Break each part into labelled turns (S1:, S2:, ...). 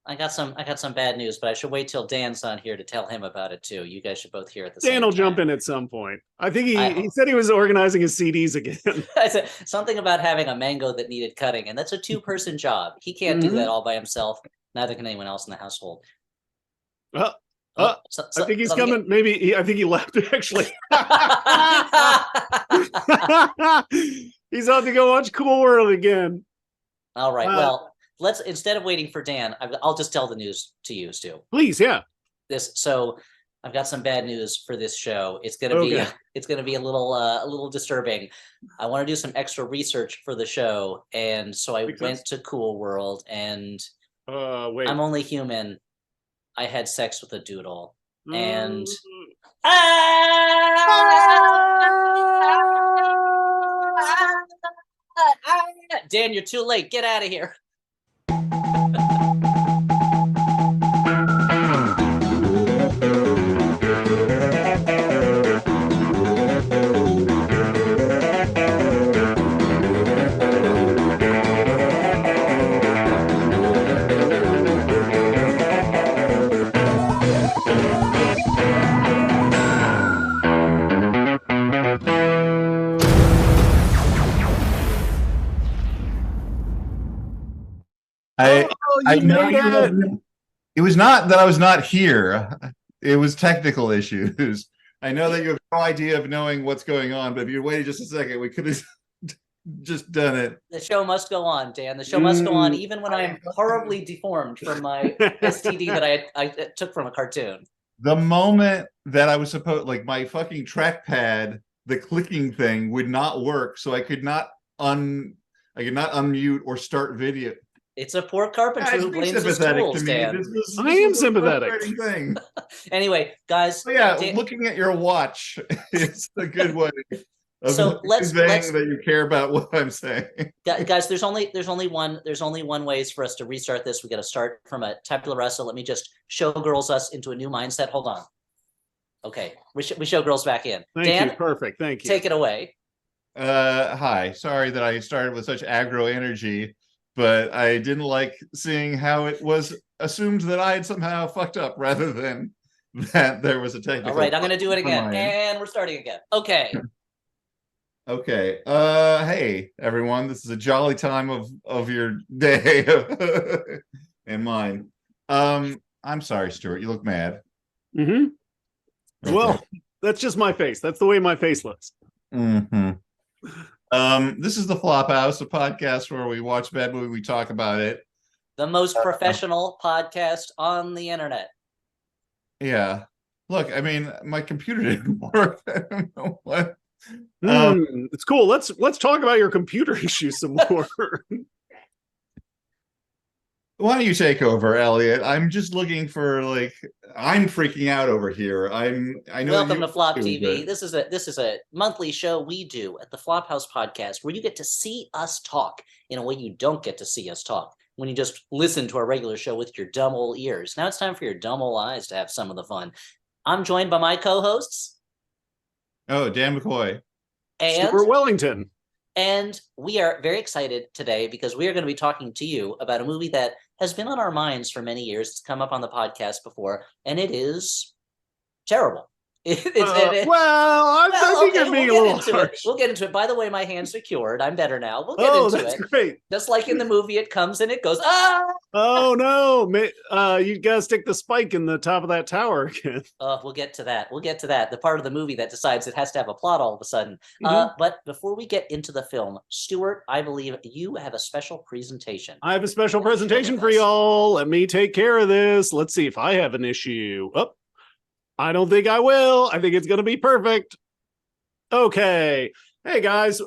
S1: I got some bad news, but I should wait till Dan's on here to tell him about it too. You guys should both hear at the same time.
S2: Dan will jump in at some point. I think he said he was organizing his CDs again.
S1: I said something about having a mango that needed cutting, and that's a two-person job. He can't do that all by himself. Neither can anyone else in the household.
S2: I think he's coming. I think he left actually. He's out to go watch Cool World again.
S1: All right. Well, let's, instead of waiting for Dan, I'll just tell the news to you, Stu.
S2: Please, yeah.
S1: So I've got some bad news for this show. It's gonna be a little disturbing. I want to do some extra research for the show, and so I went to Cool World, and I'm only human. I had sex with a doodle, and Dan, you're too late. Get out of here.
S3: I know it was not that I was not here. It was technical issues. I know that you have no idea of knowing what's going on, but if you waited just a second, we could have just done it.
S1: The show must go on, Dan. The show must go on, even when I'm horribly deformed from my STD that I took from a cartoon.
S3: The moment that I was supposed, like my fucking trackpad, the clicking thing would not work, so I could not unmute or start video.
S1: It's a poor carpenter who blames his tools, Dan.
S2: I am sympathetic.
S1: Anyway, guys.
S3: So yeah, looking at your watch is a good way of conveying that you care about what I'm saying.
S1: Guys, there's only one ways for us to restart this. We got to start from a tabula rasa. Let me just showgirls us into a new mindset. Hold on. Okay, we showgirls back in.
S2: Thank you. Perfect. Thank you.
S1: Take it away.
S3: Hi. Sorry that I started with such aggro energy, but I didn't like seeing how it was assumed that I had somehow fucked up rather than that there was a technical.
S1: All right, I'm going to do it again, and we're starting again. Okay.
S3: Okay. Hey, everyone. This is a jolly time of your day and mine. I'm sorry, Stuart. You look mad.
S2: Mm-hmm. Okay. Well, that's just my face. That's the way my face looks.
S3: Mm-hmm. This is the Flophouse, a podcast where we watch a bad movie, we talk about it.
S1: The most professional podcast on the internet.
S3: Yeah. Look, I mean, my computer didn't work. I don't know what.
S2: It's cool. Let's talk about your computer issues some more.
S3: Why don't you take over, Elliot? I'm just looking for I'm freaking out over here. I know.
S1: Welcome to Flop TV. This is a monthly show we do at the Flophouse podcast where you get to see us talk in a way you don't get to see us talk when you just listen to our regular show with your dumb old ears. Now it's time for your dumb old eyes to have some of the fun. I'm joined by my co-hosts.
S3: Oh, Dan McCoy.
S1: And
S2: Stuart Wellington.
S1: And we are very excited today because we are going to be talking to you about a movie that has been on our minds for many years. It's come up on the podcast before, and it is terrible.
S2: I think you're being a little harsh.
S1: We'll get into it. By the way, my hand's secured. I'm better now. We'll get into it.
S2: That's great.
S1: Just like in the movie, it comes and it goes, ah!
S2: Oh, no. You got to stick the spike in the top of that tower again.
S1: We'll get to that. The part of the movie that decides it has to have a plot all of a sudden. But before we get into the film, Stuart, I believe you have a special presentation.
S2: I have a special presentation for y'all. Let me take care of this. Let's see if I have an issue. I don't think I will. I think it's going to be perfect. Okay. Hey, guys.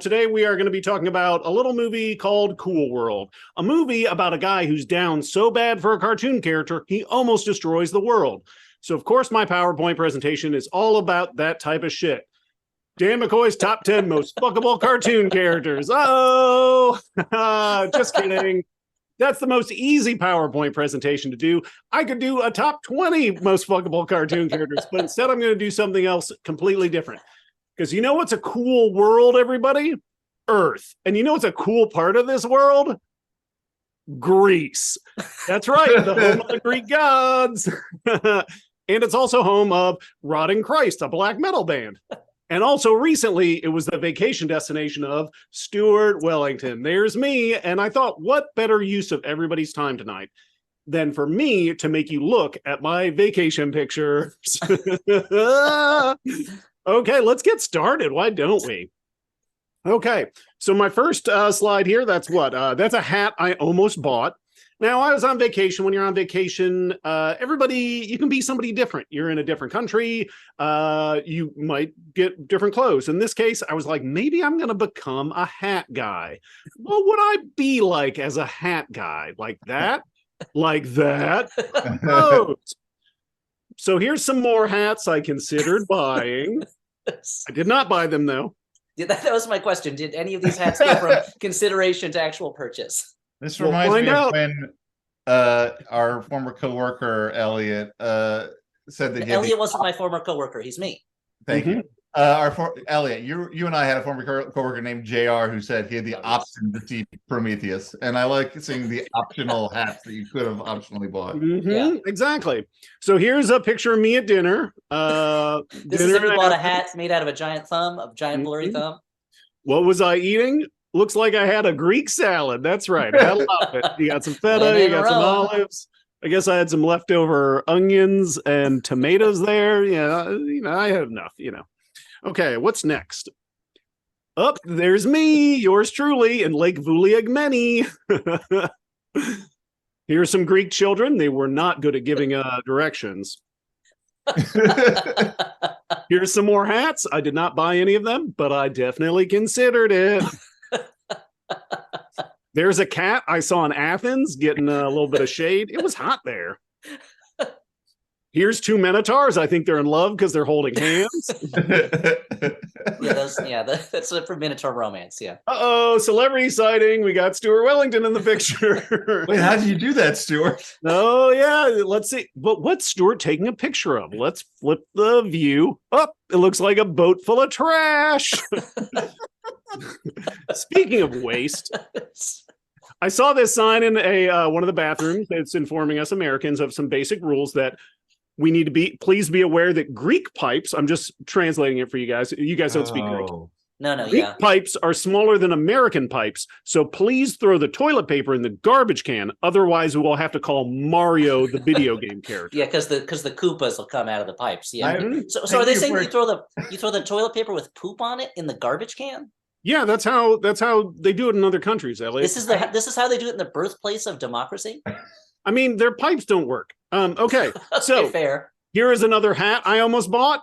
S2: Today we are going to be talking about a little movie called Cool World. A movie about a guy who's down so bad for a cartoon character, he almost destroys the world. So, of course, my PowerPoint presentation is all about that type of shit. Dan McCoy's top 10 most fuckable cartoon characters. Oh, just kidding. That's the most easy PowerPoint presentation to do. I could do a top 20 most fuckable cartoon characters, but instead I'm going to do something else completely different. Because you know what's a cool world, everybody? Earth. And you know what's a cool part of this world? Greece. That's right, the home of the Greek gods. And it's also home of Rotting Christ, a black metal band. And also recently, it was the vacation destination of Stuart Wellington. There's me. And I thought, what better use of everybody's time tonight than for me to make you look at my vacation pictures? Okay, let's get started. Why don't we? Okay, so my first slide here, that's what? That's a hat I almost bought. Now, I was on vacation. When you're on vacation, you can be somebody different. You're in a different country. You might get different clothes. In this case, I was like, maybe I'm going to become a hat guy. What would I be like as a hat guy? Like that? Like that? Oh. So here's some more hats I considered buying. I did not buy them, though.
S1: Yeah, that was my question. Did any of these hats go from consideration to actual purchase?
S3: This reminds me of when our former coworker Elliot said that
S1: Elliot wasn't my former coworker. He's me.
S3: Thank you. Elliot, you and I had a former coworker named JR who said he had the option to see Prometheus, and I like seeing the optional hats that you could have optionally bought.
S2: Yeah, exactly. So here's a picture of me at dinner.
S1: This is if you bought a hat made out of a giant thumb, a giant blurry thumb.
S2: What was I eating? Looks like I had a Greek salad. That's right. I love it. You got some feta, you got some olives. I guess I had some leftover onions and tomatoes there. Yeah, I had enough, Okay, what's next? There's me, yours truly, in Lake Vuliagmeni. Here's some Greek children. They were not good at giving directions. Here's some more hats. I did not buy any of them, but I definitely considered it. There's a cat I saw in Athens getting a little bit of shade. It was hot there. Here's two minotaurs. I think they're in love because they're holding hands.
S1: That's for Minotaur romance. Yeah.
S2: Celebrity sighting. We got Stuart Wellington in the picture.
S3: Wait, how did you do that, Stuart?
S2: Oh yeah, let's see. But what's Stuart taking a picture of? Let's flip the view. It looks like a boat full of trash. Speaking of waste, I saw this sign in one of the bathrooms. It's informing us Americans of some basic rules that we need to please be aware that Greek pipes, I'm just translating it for you guys. You guys don't speak Greek.
S1: No,
S2: Greek pipes are smaller than American pipes, so please throw the toilet paper in the garbage can. Otherwise, we will have to call Mario the video game character.
S1: Yeah, because the Koopas will come out of the pipes. Yeah. So are they saying you throw the toilet paper with poop on it in the garbage can?
S2: Yeah, that's how they do it in other countries, Elliot.
S1: This is how they do it in the birthplace of democracy.
S2: I mean, their pipes don't work. Okay, so
S1: fair.
S2: Here is another hat I almost bought.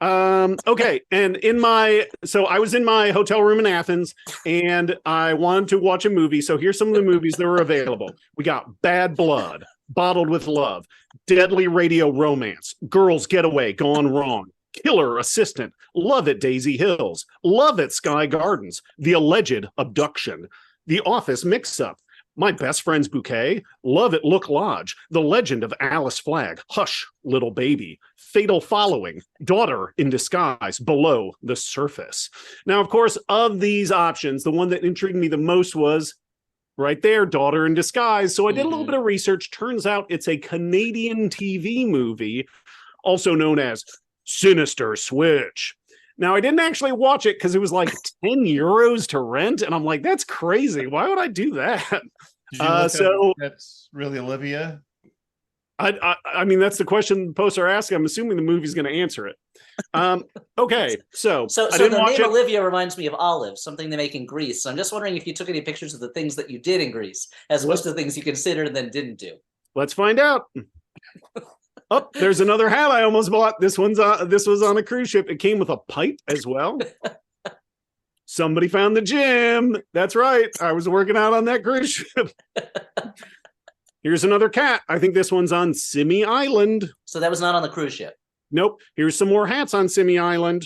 S2: Okay, and I was in my hotel room in Athens, and I wanted to watch a movie. So here's some of the movies that were available. We got Bad Blood, Bottled with Love, Deadly Radio Romance, Girls Getaway Gone Wrong, Killer Assistant, Love at Daisy Hills, Love at Sky Gardens, The Alleged Abduction, The Office Mix-Up, My Best Friend's Bouquet, Love at Look Lodge, The Legend of Alice Flagg, Hush, Little Baby, Fatal Following, Daughter in Disguise, Below the Surface. Now, of course, of these options, the one that intrigued me the most was right there, Daughter in Disguise. So I did a little bit of research. Turns out it's a Canadian TV movie, also known as Sinister Switch. Now, I didn't actually watch it because it was like 10 euros to rent. And I'm like, that's crazy. Why would I do that?
S3: That's really Olivia.
S2: I mean, that's the question the posts are asking. I'm assuming the movie's going to answer it. Okay, so
S1: the name Olivia reminds me of olives, something they make in Greece. So I'm just wondering if you took any pictures of the things that you did in Greece, as opposed to the things you considered and then didn't do.
S2: Let's find out. There's another hat I almost bought. This was on a cruise ship. It came with a pipe as well. Somebody found the gym. That's right. I was working out on that cruise ship. Here's another cat. I think this one's on Simi Island.
S1: So that was not on the cruise ship.
S2: Nope. Here's some more hats on Simi Island.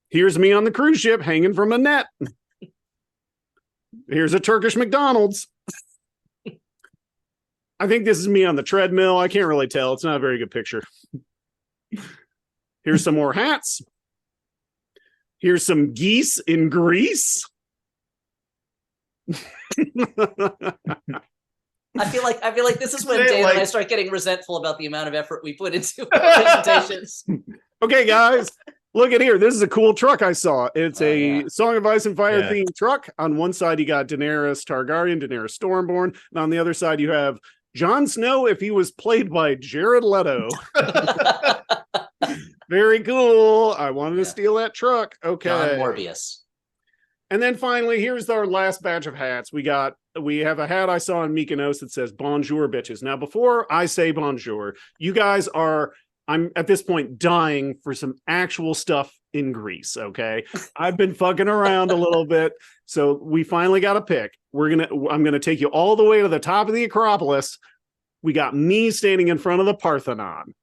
S2: Here's me on the cruise ship hanging from a net. Here's a Turkish McDonald's. I think this is me on the treadmill. I can't really tell. It's not a very good picture. Here's some more hats. Here's some geese in Greece.
S1: I feel like this is when Dan and I start getting resentful about the amount of effort we put into presentations.
S2: Okay, guys, look at here. This is a cool truck I saw. It's a Song of Ice and Fire themed truck. On one side, you got Daenerys Targaryen, Daenerys Stormborn, and on the other side, you have Jon Snow if he was played by Jared Leto. Very cool. I wanted to steal that truck. Okay.
S1: John Morbius.
S2: And then finally, here's our last batch of hats. We have a hat I saw in Mykonos that says bonjour, bitches. Now, before I say bonjour, you guys I'm at this point dying for some actual stuff in Greece, okay? I've been fucking around a little bit, so we finally got a pick. I'm gonna take you all the way to the top of the Acropolis. We got me standing in front of the Parthenon.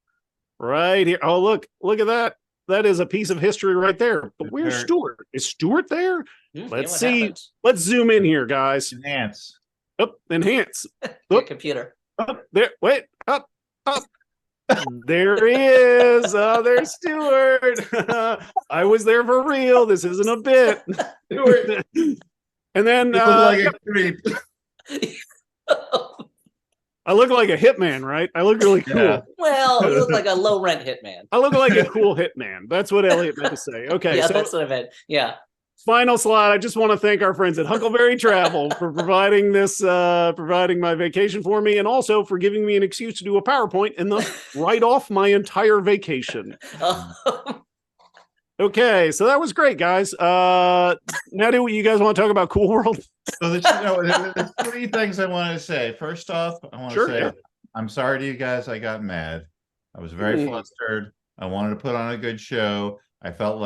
S2: Right here. Oh, look at that. That is a piece of history right there. But where's Stuart? Is Stuart there? Let's see. Happens. Let's zoom in here, guys.
S3: Enhance.
S2: Enhance.
S1: Your computer.
S2: Up there. Wait. Up. There he is. Oh, there's Stuart. I was there for real. This isn't a bit. Stuart. And then
S3: like a creep.
S2: I look like a hitman, right? I look really cool. Yeah.
S1: Well, you look like a low rent hitman.
S2: I look like a cool hitman. That's what Elliot meant to say. Okay.
S1: Yeah, so that's what I meant. Yeah.
S2: Final slide. I just want to thank our friends at Huckleberry Travel for providing my vacation for me, and also for giving me an excuse to do a PowerPoint and thus write off my entire vacation. Okay, so that was great, guys. Now, do you guys want to talk about Cool World?
S3: So there's three things I wanted to say. First off, I want to say I'm sorry to you guys. I got mad. I was very flustered. I wanted to put on a good show. I felt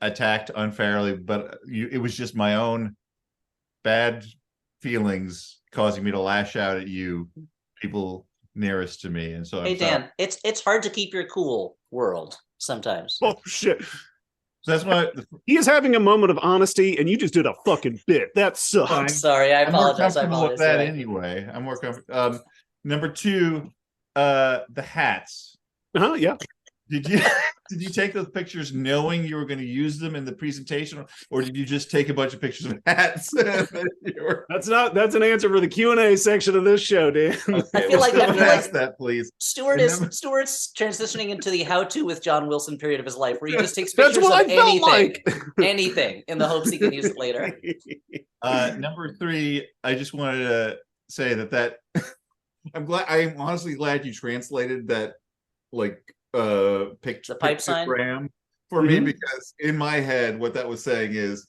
S3: attacked unfairly, but it was just my own bad feelings causing me to lash out at you, people nearest to me. And so,
S1: hey, Dan, it's hard to keep your cool, World, sometimes.
S2: Oh shit!
S3: So that's why
S2: he is having a moment of honesty, and you just did a fucking bit. That sucks.
S1: I'm sorry. I apologize.
S3: I'm more comfortable with that anyway. I'm more comfortable. Number two, the hats.
S2: Yeah.
S3: Did you take those pictures knowing you were going to use them in the presentation, or did you just take a bunch of pictures of hats?
S2: That's an answer for the Q&A section of this show, Dan.
S3: Okay, I feel like that, please.
S1: Stuart's transitioning into the how-to with John Wilson period of his life, where he just takes pictures of anything in the hopes he can use it later.
S3: Number three, I just wanted to say that I'm honestly glad you translated that picture pictogram for me, because in my head what that was saying is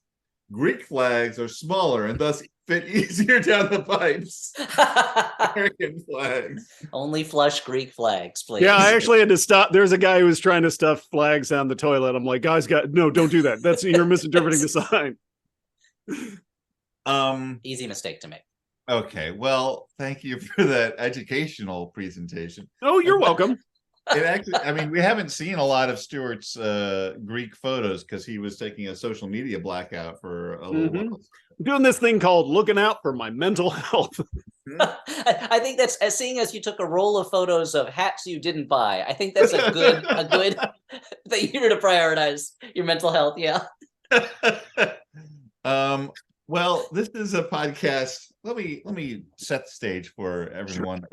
S3: Greek flags are smaller and thus fit easier down the pipes. American flags.
S1: Only flush Greek flags, please.
S2: Yeah, I actually had to stop. There's a guy who was trying to stuff flags down the toilet. I'm like, guys, no, don't do that. You're misinterpreting the
S1: sign. Easy mistake to make.
S3: Okay, well, thank you for that educational presentation.
S2: Oh, you're welcome.
S3: It actually, we haven't seen a lot of Stuart's Greek photos because he was taking a social media blackout for a little while.
S2: I'm doing this thing called looking out for my mental health.
S1: I think that's seeing as you took a roll of photos of hats you didn't buy. I think that's a good that you're to prioritize your mental health. Yeah.
S3: Well, this is a podcast. Let me set the stage for everyone.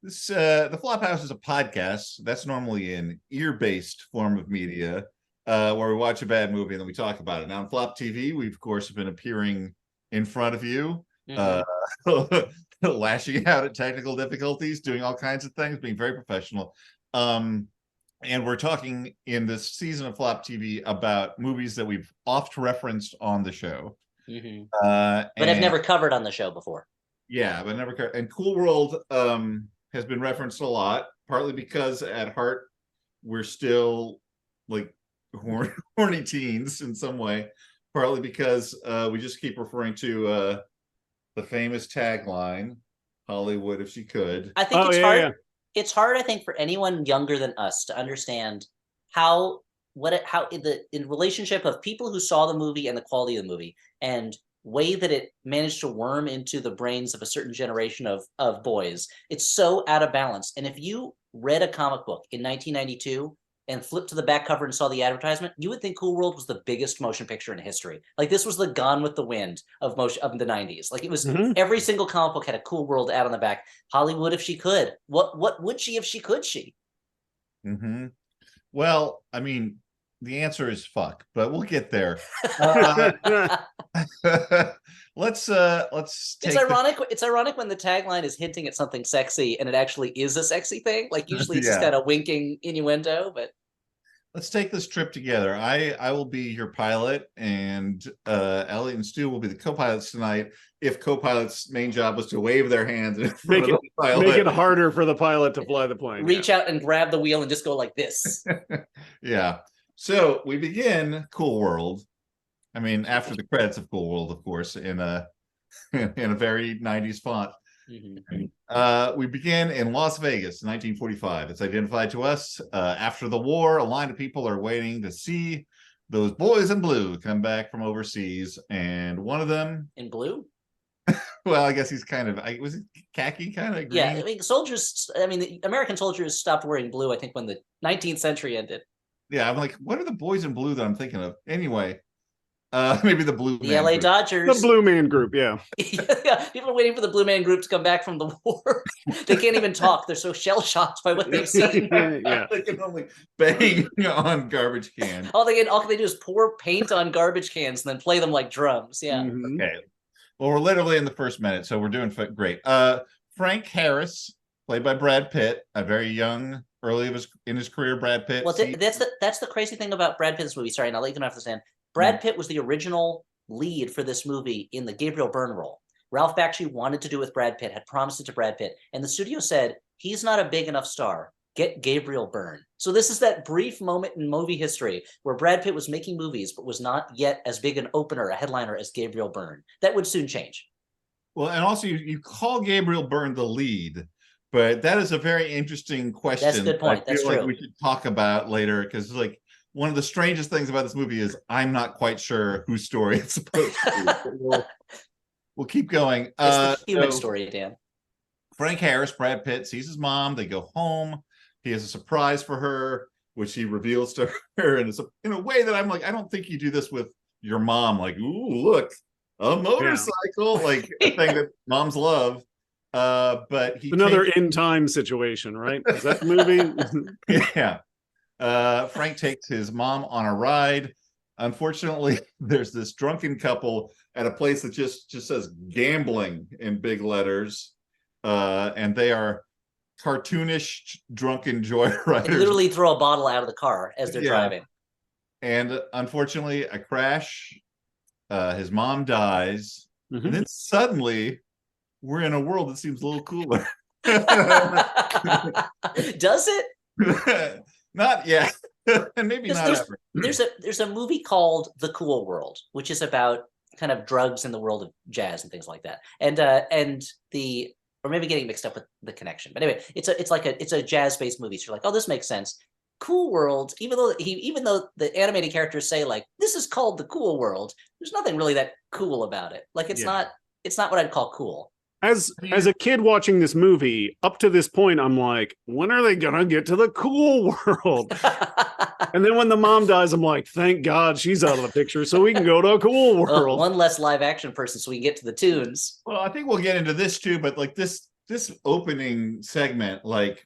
S3: This the Flophouse is a podcast that's normally an ear-based form of media, where we watch a bad movie and then we talk about it. Now on Flop TV, we of course have been appearing in front of you, lashing out at technical difficulties, doing all kinds of things, being very professional. And we're talking in this season of Flop TV about movies that we've oft referenced on the show,
S1: but I've never covered on the show before.
S3: Yeah, but never covered. And Cool World has been referenced a lot, partly because at heart we're still like horny teens in some way, partly because we just keep referring to the famous tagline, Hollywood if she could.
S1: I think it's hard. Yeah. It's hard, I think, for anyone younger than us to understand in relationship of people who saw the movie and the quality of the movie, and way that it managed to worm into the brains of a certain generation of boys. It's so out of balance. And if you read a comic book in 1992, and flipped to the back cover and saw the advertisement, you would think Cool World was the biggest motion picture in history. Like this was the Gone with the Wind of motion of the 90s. Like it was every single comic book had a Cool World ad on the back. Hollywood if she could. What would she if she could she?
S3: Well, I mean, the answer is fuck, but we'll get there. Let's take
S1: it's ironic when the tagline is hinting at something sexy and it actually is a sexy thing. Like usually it's just kind of winking innuendo, but
S3: let's take this trip together. I will be your pilot, and Elliot and Stu will be the co-pilots tonight. If co-pilot's main job was to wave their hands in front of the pilot.
S2: Make it harder for the pilot to fly the plane.
S1: Reach out and grab the wheel and just go like this.
S3: Yeah. So we begin Cool World. I mean, after the credits of Cool World, of course, in a very 90s font. We begin in Las Vegas, 1945. It's identified to us after the war. A line of people are waiting to see those boys in blue come back from overseas, and one of them
S1: in blue.
S3: Well, I guess he's kind of was it khaki kind of green?
S1: Yeah, I mean, soldiers. I mean, the American soldiers stopped wearing blue, I think, when the 19th century ended.
S3: Yeah, I'm like, what are the boys in blue that I'm thinking of? Anyway, maybe the blue.
S1: The LA
S3: group.
S1: Dodgers.
S2: The Blue Man Group, yeah.
S1: Yeah, people are waiting for the Blue Man Group to come back from the war. They can't even talk. They're so shell-shocked by what they've seen.
S2: Yeah.
S3: They can only bang on garbage cans.
S1: All they do is pour paint on garbage cans and then play them like drums. Yeah.
S3: Okay. Well, we're literally in the first minute, so we're doing great. Frank Harris, played by Brad Pitt, a very young, early in his career, Brad Pitt.
S1: Well, that's the crazy thing about Brad Pitt's movie. Sorry, and I'll let you know after this. Brad Pitt was the original lead for this movie in the Gabriel Byrne role. Ralph Bakshi wanted to do with Brad Pitt, had promised it to Brad Pitt, and the studio said, he's not a big enough star. Get Gabriel Byrne. So this is that brief moment in movie history where Brad Pitt was making movies, but was not yet as big an opener, a headliner as Gabriel Byrne. That would soon change. Well,
S3: and also you call Gabriel Byrne the lead, but that is a very interesting question.
S1: That's a good point.
S3: I feel like we should talk about later, because like one of the strangest things about this movie is I'm not quite sure whose story it's supposed to be. We'll keep going.
S1: It's the human story, Dan.
S3: Frank Harris, Brad Pitt, sees his mom. They go home. He has a surprise for her, which he reveals to her in a way that I'm like, I don't think you do this with your mom. Like, ooh, look, a motorcycle, like a thing that moms love. But
S2: another in time situation, right? Is that the movie?
S3: Yeah. Frank takes his mom on a ride. Unfortunately, there's this drunken couple at a place that just says gambling in big letters. And they are cartoonish drunken joyriders.
S1: They literally throw a bottle out of the car as they're driving.
S3: And unfortunately, a crash. His mom dies. And then suddenly, we're in a world that seems a little cooler.
S1: Does it?
S3: Not yet. And maybe not ever.
S1: There's a movie called The Cool World, which is about kind of drugs in the world of jazz and things like that. Or maybe getting mixed up with The Connection. But anyway, it's a jazz-based movie. So you're like, oh, this makes sense. Cool World, even though the animated characters say like this is called The Cool World, there's nothing really that cool about it. Like it's not what I'd call cool.
S2: As a kid watching this movie, up to this point, I'm like, when are they gonna get to the cool world? And then when the mom dies, I'm like, thank God she's out of the picture, so we can go to a cool world.
S1: One less live action person, so we can get to the tunes.
S3: Well, I think we'll get into this too, but like this opening segment like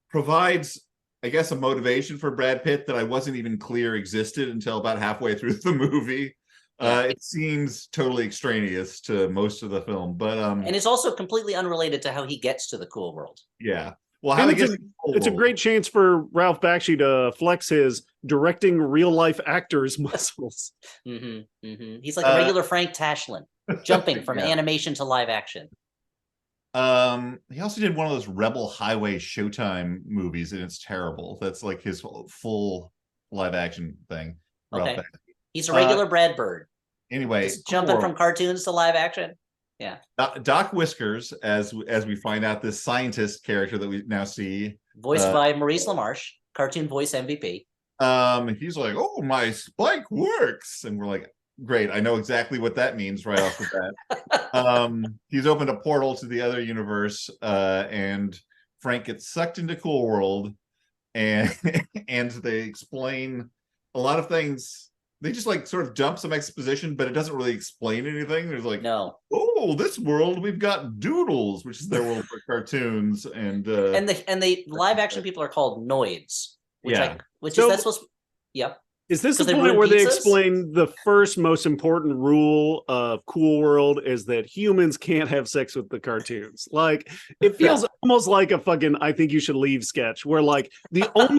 S3: provides, I guess, a motivation for Brad Pitt that I wasn't even clear existed until about halfway through the movie. It seems totally extraneous to most of the film, but
S1: and it's also completely unrelated to how he gets to the cool world.
S3: Yeah. Well, how
S2: it's a great chance for Ralph Bakshi to flex his directing real life actors muscles.
S1: He's like a regular Frank Tashlin, jumping from animation to live action.
S3: He also did one of those Rebel Highway Showtime movies, and it's terrible. That's like his full live action thing.
S1: Okay. He's a regular Brad Bird.
S3: Anyway,
S1: just jumping from cartoons to live action. Yeah.
S3: Doc Whiskers, as we find out, this scientist character that we now see,
S1: voiced by Maurice LaMarche, cartoon voice MVP.
S3: He's like, "Oh, my spike works," and we're like, "Great! I know exactly what that means right off the bat." He's opened a portal to the other universe, and Frank gets sucked into Cool World. and and they explain a lot of things. They just like sort of dump some exposition, but it doesn't really explain anything. There's like,
S1: No.
S3: oh, this world we've got doodles, which is their world for cartoons, and
S1: the live action people are called noids, which
S3: Yeah.
S1: which
S2: So-
S1: is that's supposed. Yep.
S2: Is this the
S1: 'Cause they
S2: point
S1: ruin
S2: where they
S1: pizzas?
S2: explain the first most important rule of Cool World is that humans can't have sex with the cartoons? Like, it feels almost like a fucking I think you should leave sketch where like the only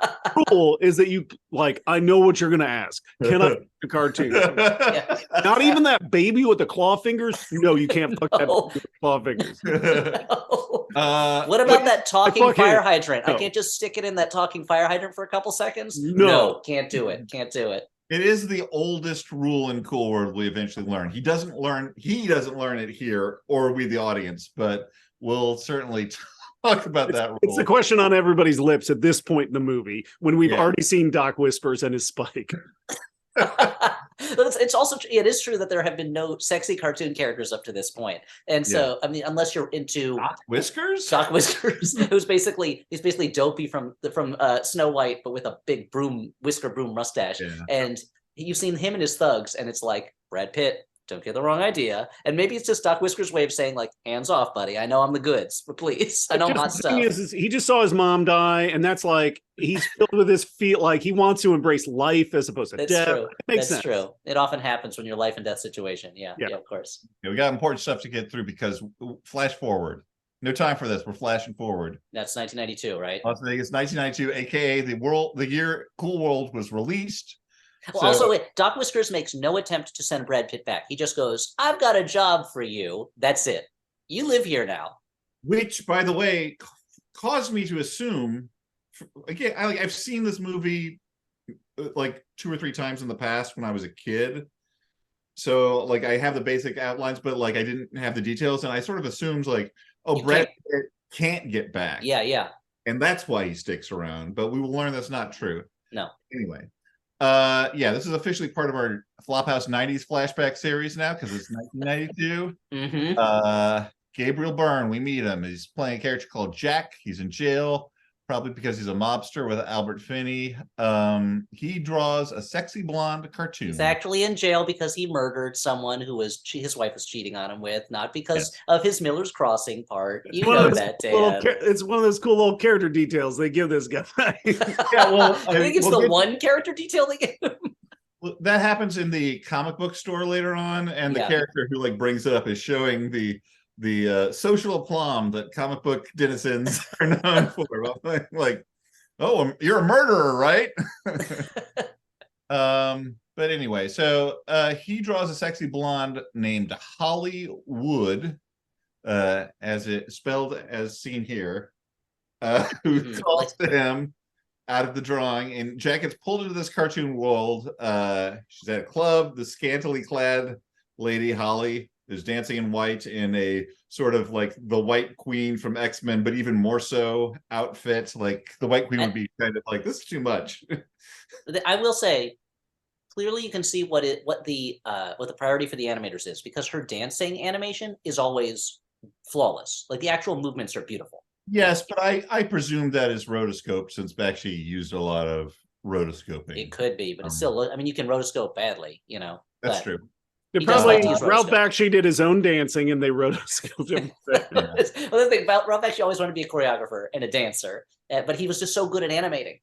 S2: rule is that you like, I know what you're gonna ask. Can I fuck a cartoon?
S1: Yeah.
S2: Not even that baby with the claw fingers. No, you can't fuck that
S1: No.
S2: baby with claw fingers.
S1: What about that talking
S2: fuck him.
S1: fire hydrant? I
S2: No.
S1: can't just stick it in that talking fire hydrant for a couple seconds.
S2: No.
S1: Can't do it. Can't do it.
S3: It is the oldest rule in Cool World we eventually learn. He doesn't learn it here, or we the audience, but we'll certainly talk about that rule.
S2: It's the question on everybody's lips at this point in the movie when we've already seen Doc Whispers and his spike.
S1: It's also it is true that there have been no sexy cartoon characters up to this point, and so I mean, unless you're into
S3: Doc Whiskers,
S1: Doc Whiskers, he's basically Dopey from Snow White, but with a big whisker broom mustache, and you've seen him and his thugs, and it's like Brad Pitt. Don't get the wrong idea. And maybe it's just Doc Whisker's way of saying, like, hands off, buddy. I know I'm the goods, but please. I know I'm hot
S2: The
S1: stuff.
S2: thing is he just saw his mom die, and that's like he's filled with this feel like he wants to embrace life as opposed to
S1: That's
S2: death.
S1: true.
S2: It makes
S1: That's
S2: sense.
S1: true. It often happens when you're life and death situation. Yeah, of course.
S3: we got important stuff to get through because flash forward. No time for this. We're flashing forward.
S1: That's 1992, right?
S3: Las Vegas, 1992, aka the year Cool World was released.
S1: Well, also, Doc Whiskers makes no attempt to send Brad Pitt back. He just goes, "I've got a job for you. That's it. You live here now."
S3: Which, by the way, caused me to assume. Again, I've seen this movie like 2 or 3 times in the past when I was a kid. So, like, I have the basic outlines, but like, I didn't have the details, and I sort of assumed like, oh, Brad Pitt can't get back.
S1: Yeah.
S3: And that's why he sticks around. But we will learn that's not true.
S1: No.
S3: Anyway. This is officially part of our Flophouse 90s flashback series now because it's 1992.
S1: Mm-hmm.
S3: Gabriel Byrne, we meet him. He's playing a character called Jack. He's in jail, probably because he's a mobster with Albert Finney. He draws a sexy blonde cartoon.
S1: He's actually in jail because he murdered someone who his wife was cheating on him with, not because of his Miller's Crossing part. You know that, Dan.
S2: It's one of those cool little character details they give this guy.
S3: Well,
S1: I think it's the one character detail they give him.
S3: Well, that happens in the comic book store later on, and the character who like brings it up is showing the social aplomb that comic book denizens are known for. Like, oh, you're a murderer, right? But anyway, so he draws a sexy blonde named Holly Wood, as it spelled as seen here, who talks to him out of the drawing, and Jack gets pulled into this cartoon world. She's at a club. The scantily clad lady Holly is dancing in white in a sort of like the White Queen from X-Men, but even more so outfit. Like the White Queen would be kind of like, this is too much.
S1: I will say, clearly you can see what the priority for the animators is, because her dancing animation is always flawless. Like the actual movements are beautiful.
S3: Yes, but I presume that is rotoscope, since Bakshi used a lot of rotoscoping.
S1: It could be, but it's still, I mean, you can rotoscope badly, you know.
S3: That's true.
S2: Ralph Bakshi did his own dancing and they rotoscoped him.
S1: Well, the thing about Ralph Bakshi always wanted to be a choreographer and a dancer, but he was just so good at animating.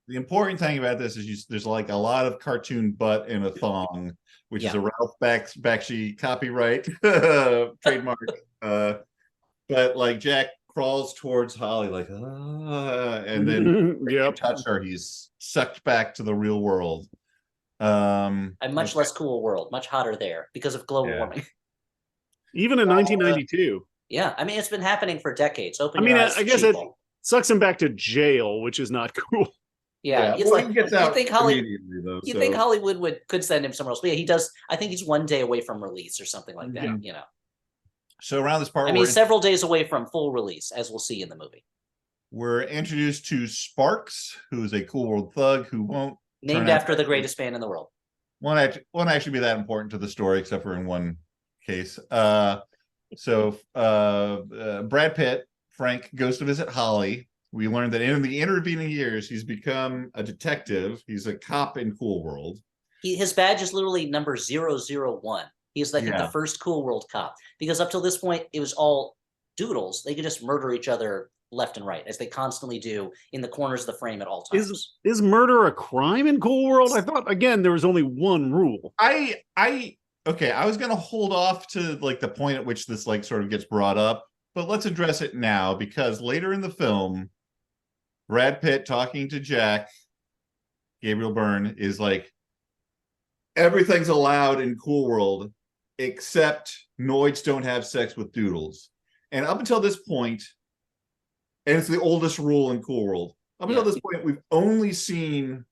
S3: The important thing about this is there's like a lot of cartoon butt in a thong, which is a Ralph Bakshi copyright trademark. But like Jack crawls towards Holly like, and then touch her, he's sucked back to the real world.
S1: A much less cool world, much hotter there because of global warming.
S2: Even in 1992.
S1: Yeah, I mean, it's been happening for decades.
S2: I guess it sucks him back to jail, which is not cool.
S1: Yeah, it's
S3: well,
S1: like
S3: he gets out
S1: think
S3: though,
S1: think Hollywood could send him somewhere else. But yeah, he does. I think he's 1 day away from release or something like that. You know.
S3: So around this part,
S1: I mean, several days away from full release, as we'll see in the movie.
S3: We're introduced to Sparks, who is a Cool World thug who won't
S1: named after the greatest band in the world.
S3: Won't actually be that important to the story, except for in one case. So Brad Pitt, Frank, goes to visit Holly, we learned that in the intervening years, he's become a detective. He's a cop in Cool World.
S1: His badge is literally number 001. He's like the first Cool World cop, because up till this point, it was all doodles. They could just murder each other left and right, as they constantly do in the corners of the frame at all times.
S2: Is murder a crime in Cool World? I thought, again, there was only one rule.
S3: Okay, I was gonna hold off to like the point at which this like sort of gets brought up, but let's address it now, because later in the film, Brad Pitt talking to Jack, Gabriel Byrne, is like, everything's allowed in Cool World except Noids don't have sex with doodles. And up until this point, and it's the oldest rule in Cool World, up until this point, we've only seen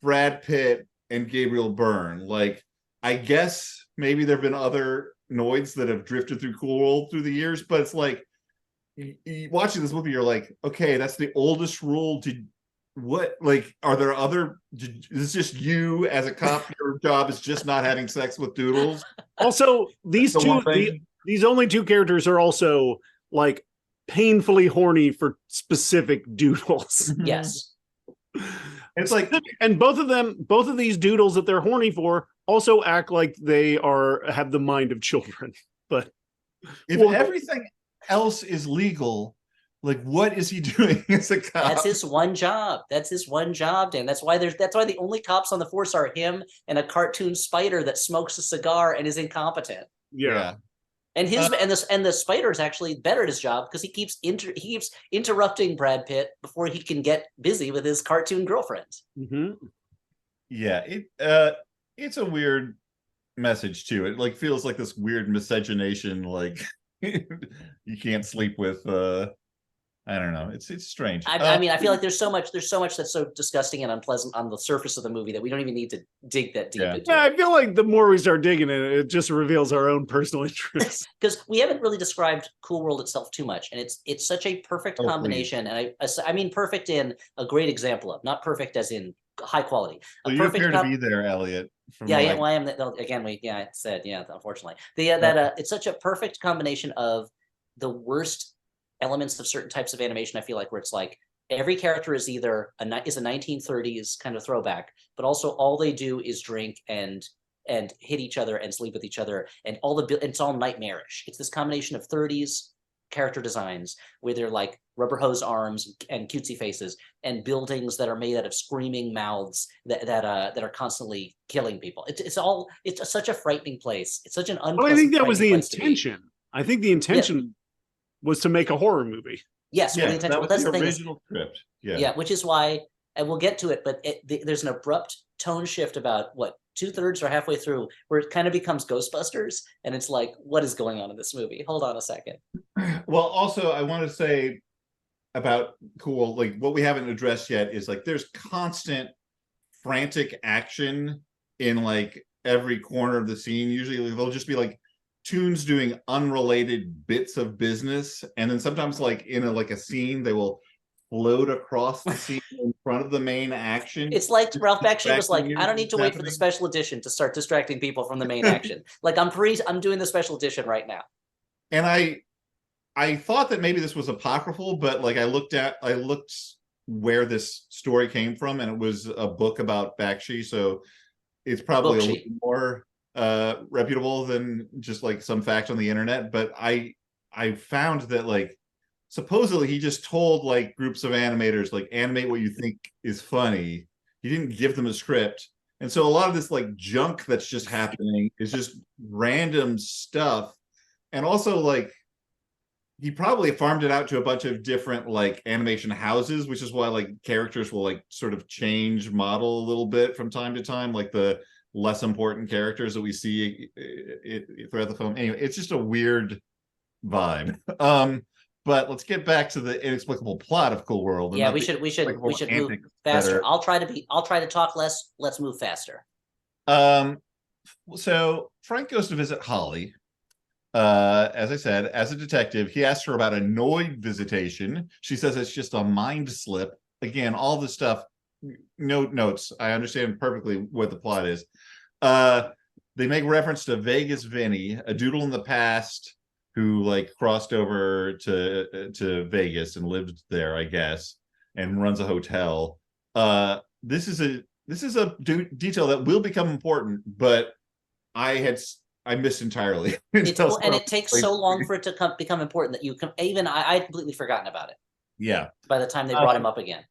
S3: Brad Pitt and Gabriel Byrne. Like, I guess maybe there have been other Noids that have drifted through Cool World through the years, but it's like, watching this movie, you're like, okay, that's the oldest rule. What, like, are there other, is this just you as a cop, your job is just not having sex with doodles?
S2: Also, these only two characters are also like painfully horny for specific doodles.
S1: Yes.
S3: It's like,
S2: and both of these doodles that they're horny for also act like they have the mind of children. But
S3: if everything else is legal, like, what is he doing as a cop?
S1: That's his one job. Dan. That's why the only cops on the force are him and a cartoon spider that smokes a cigar and is incompetent.
S2: Yeah.
S1: And the spider is actually better at his job, because he keeps interrupting Brad Pitt before he can get busy with his cartoon girlfriends.
S2: Mm-hmm.
S3: Yeah, it's a weird message too. It like feels like this weird miscegenation, like you can't sleep with I don't know. It's strange.
S1: I mean, I feel like there's so much that's so disgusting and unpleasant on the surface of the movie that we don't even need to dig that deep into.
S2: Yeah, I feel like the more we start digging in it just reveals our own personal interests.
S1: Because we haven't really described Cool World itself too much, and it's such a perfect combination. Please. And I mean perfect in a great example of, not perfect as in high quality.
S3: So you appear to be there, Elliot.
S1: Yeah, well, I am. Again, I said, unfortunately, it's such a perfect combination of the worst elements of certain types of animation. I feel like, where it's like every character is either a 1930s kind of throwback, but also all they do is drink and hit each other and sleep with each other, and it's all nightmarish. It's this combination of 30s character designs where they're like rubber hose arms and cutesy faces, and buildings that are made out of screaming mouths that are constantly killing people. It's such a frightening place. It's such an unpleasant.
S2: Well, I think that was the intention. I think the intention was to make a horror movie.
S1: Yes,
S3: yeah, that was the original script.
S1: Yeah, which is why, and we'll get to it, but there's an abrupt tone shift about 2/3 or halfway through, where it kind of becomes Ghostbusters, and it's like, what is going on in this movie? Hold on a second.
S3: Well, also, I want to say about Cool, like, what we haven't addressed yet is like there's constant frantic action in like every corner of the scene. Usually they'll just be like tunes doing unrelated bits of business, and then sometimes like in a scene they will float across the scene in front of the main action.
S1: It's like Ralph Bakshi was like, I don't need to wait for the special edition to start distracting people from the main action. Like, I'm doing the special edition right now.
S3: And I thought that maybe this was apocryphal, but like I looked where this story came from, and it was a book about Bakshi, so it's probably a little more reputable than just like some fact on the internet. But I found that like supposedly he just told like groups of animators, like, animate what you think is funny. He didn't give them a script. And so a lot of this like junk that's just happening is just random stuff. And also like he probably farmed it out to a bunch of different like animation houses, which is why like characters will like sort of change model a little bit from time to time, like the less important characters that we see throughout the film. Anyway, it's just a weird vibe. But let's get back to the inexplicable plot of Cool World.
S1: Yeah, we should move faster. I'll try to talk less. Let's move faster.
S3: So Frank goes to visit Holly. As I said, as a detective, he asks her about a Noid visitation. She says it's just a mind slip. Again, all the stuff, notes. I understand perfectly what the plot is. They make reference to Vegas Vinny, a doodle in the past who like crossed over to Vegas and lived there, I guess, and runs a hotel. This is a detail that will become important, but I missed entirely.
S1: And it takes so long for it to become important that I'd completely forgotten about it.
S3: Yeah.
S1: By the time they brought him up again.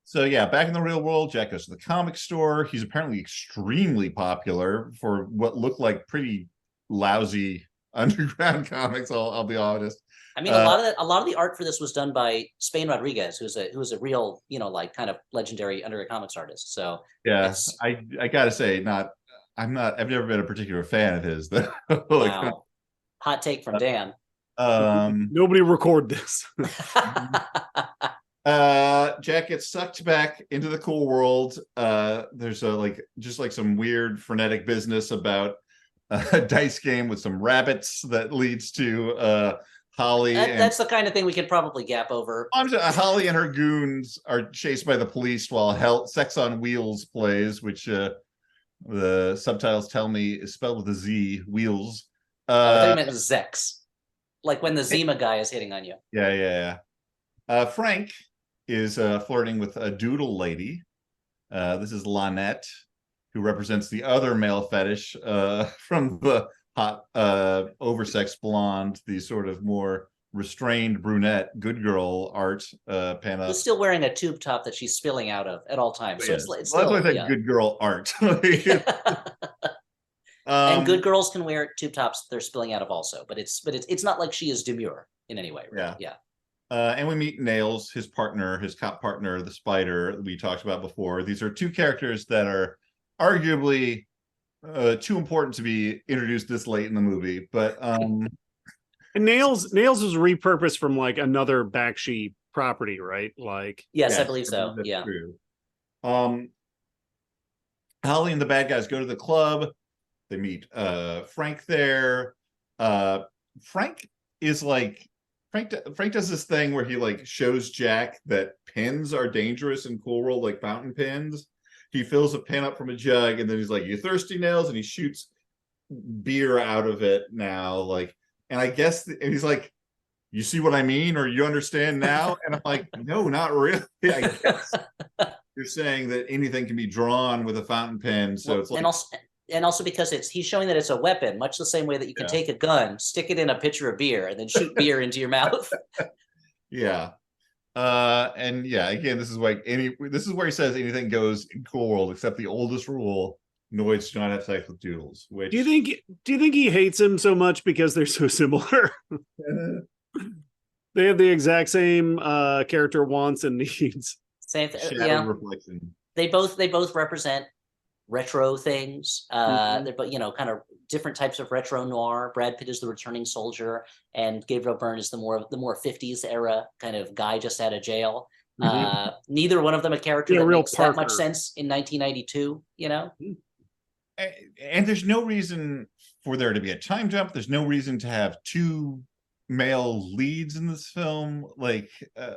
S3: So yeah, back in the real world, Jack goes to the comic store. He's apparently extremely popular for what looked like pretty lousy underground comics. I'll be honest.
S1: I mean, a lot of the art for this was done by Spain Rodriguez, who's a real, like kind of legendary underground comics artist. So
S3: yeah, I gotta say, I've never been a particular fan of his. Like,
S1: wow, hot take from Dan.
S2: Nobody record this.
S3: Jack gets sucked back into the cool world. There's just some weird frenetic business about a dice game with some rabbits that leads to Holly.
S1: That's the kind of thing we could probably gap over.
S3: Holly and her goons are chased by the police while Sex on Wheels plays, which the subtitles tell me is spelled with a Z, Wheels.
S1: I thought you meant Zex. Like when the Zima guy is hitting on you.
S3: Yeah. Frank is flirting with a doodle lady. This is Lynette, who represents the other male fetish from the hot oversexed blonde, the sort of more restrained brunette good girl art pinup.
S1: Who's still wearing a tube top that she's spilling out of at all times. So it's
S3: that's
S1: still
S3: why I think good girl art.
S1: And good girls can wear tube tops they're spilling out of also, but it's not like she is demure in any way. Really. Yeah.
S3: And we meet Nails, his cop partner, the Spider we talked about before. These are two characters that are arguably too important to be introduced this late in the movie. But
S2: and Nails was repurposed from like another Bakshi property, right? Like
S1: yes, I believe so. Yeah.
S3: True. Holly and the bad guys go to the club. They meet Frank there. Frank is like Frank does this thing where he like shows Jack that pins are dangerous in Cool World, like fountain pins. He fills a pin up from a jug and then he's like, "You thirsty, Nails?" And he shoots beer out of it now. Like, and I guess and he's like, "You see what I mean? Or you understand now?" And I'm like, "No, not really. I guess you're saying that anything can be drawn with a fountain pen." So it's like,
S1: and also because he's showing that it's a weapon, much the same way that you can take a gun, stick it in a pitcher of beer, and then shoot beer into your mouth.
S3: Yeah. And yeah, again, this is where he says anything goes in Cool World except the oldest rule: Noids do not have sex with doodles. Which
S2: do you think he hates him so much because they're so similar? They have the exact same character wants and needs.
S1: Same thing. Yeah.
S3: Reflection.
S1: They both represent retro things. They're kind of different types of retro noir. Brad Pitt is the returning soldier, and Gabriel Byrne is the more 50s era kind of guy just out of jail. Neither one of them a character that makes that much sense in 1992.
S3: And there's no reason for there to be a time jump. There's no reason to have two male leads in this film. Like,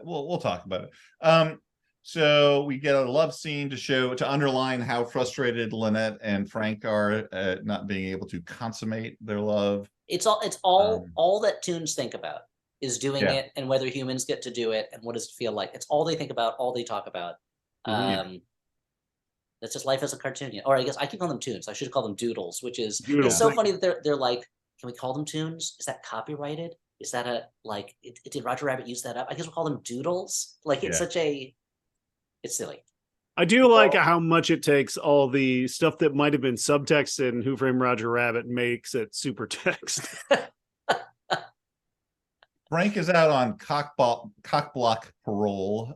S3: we'll talk about it. So we get a love scene to underline how frustrated Lynette and Frank are at not being able to consummate their love.
S1: It's all that Toons think about is doing it, and whether humans get to do it, and what does it feel like. It's all they think about, all they talk about. That's just life as a cartoon. Or I guess I keep calling them Toons. I should call them Doodles, which is it's so funny that they're like, can we call them Toons? Is that copyrighted? Is that did Roger Rabbit use that up? I guess we'll call them Doodles. Like it's it's silly.
S2: I do like how much it takes all the stuff that might have been subtext in Who Framed Roger Rabbit makes it super text.
S3: Frank is out on cockblock parole.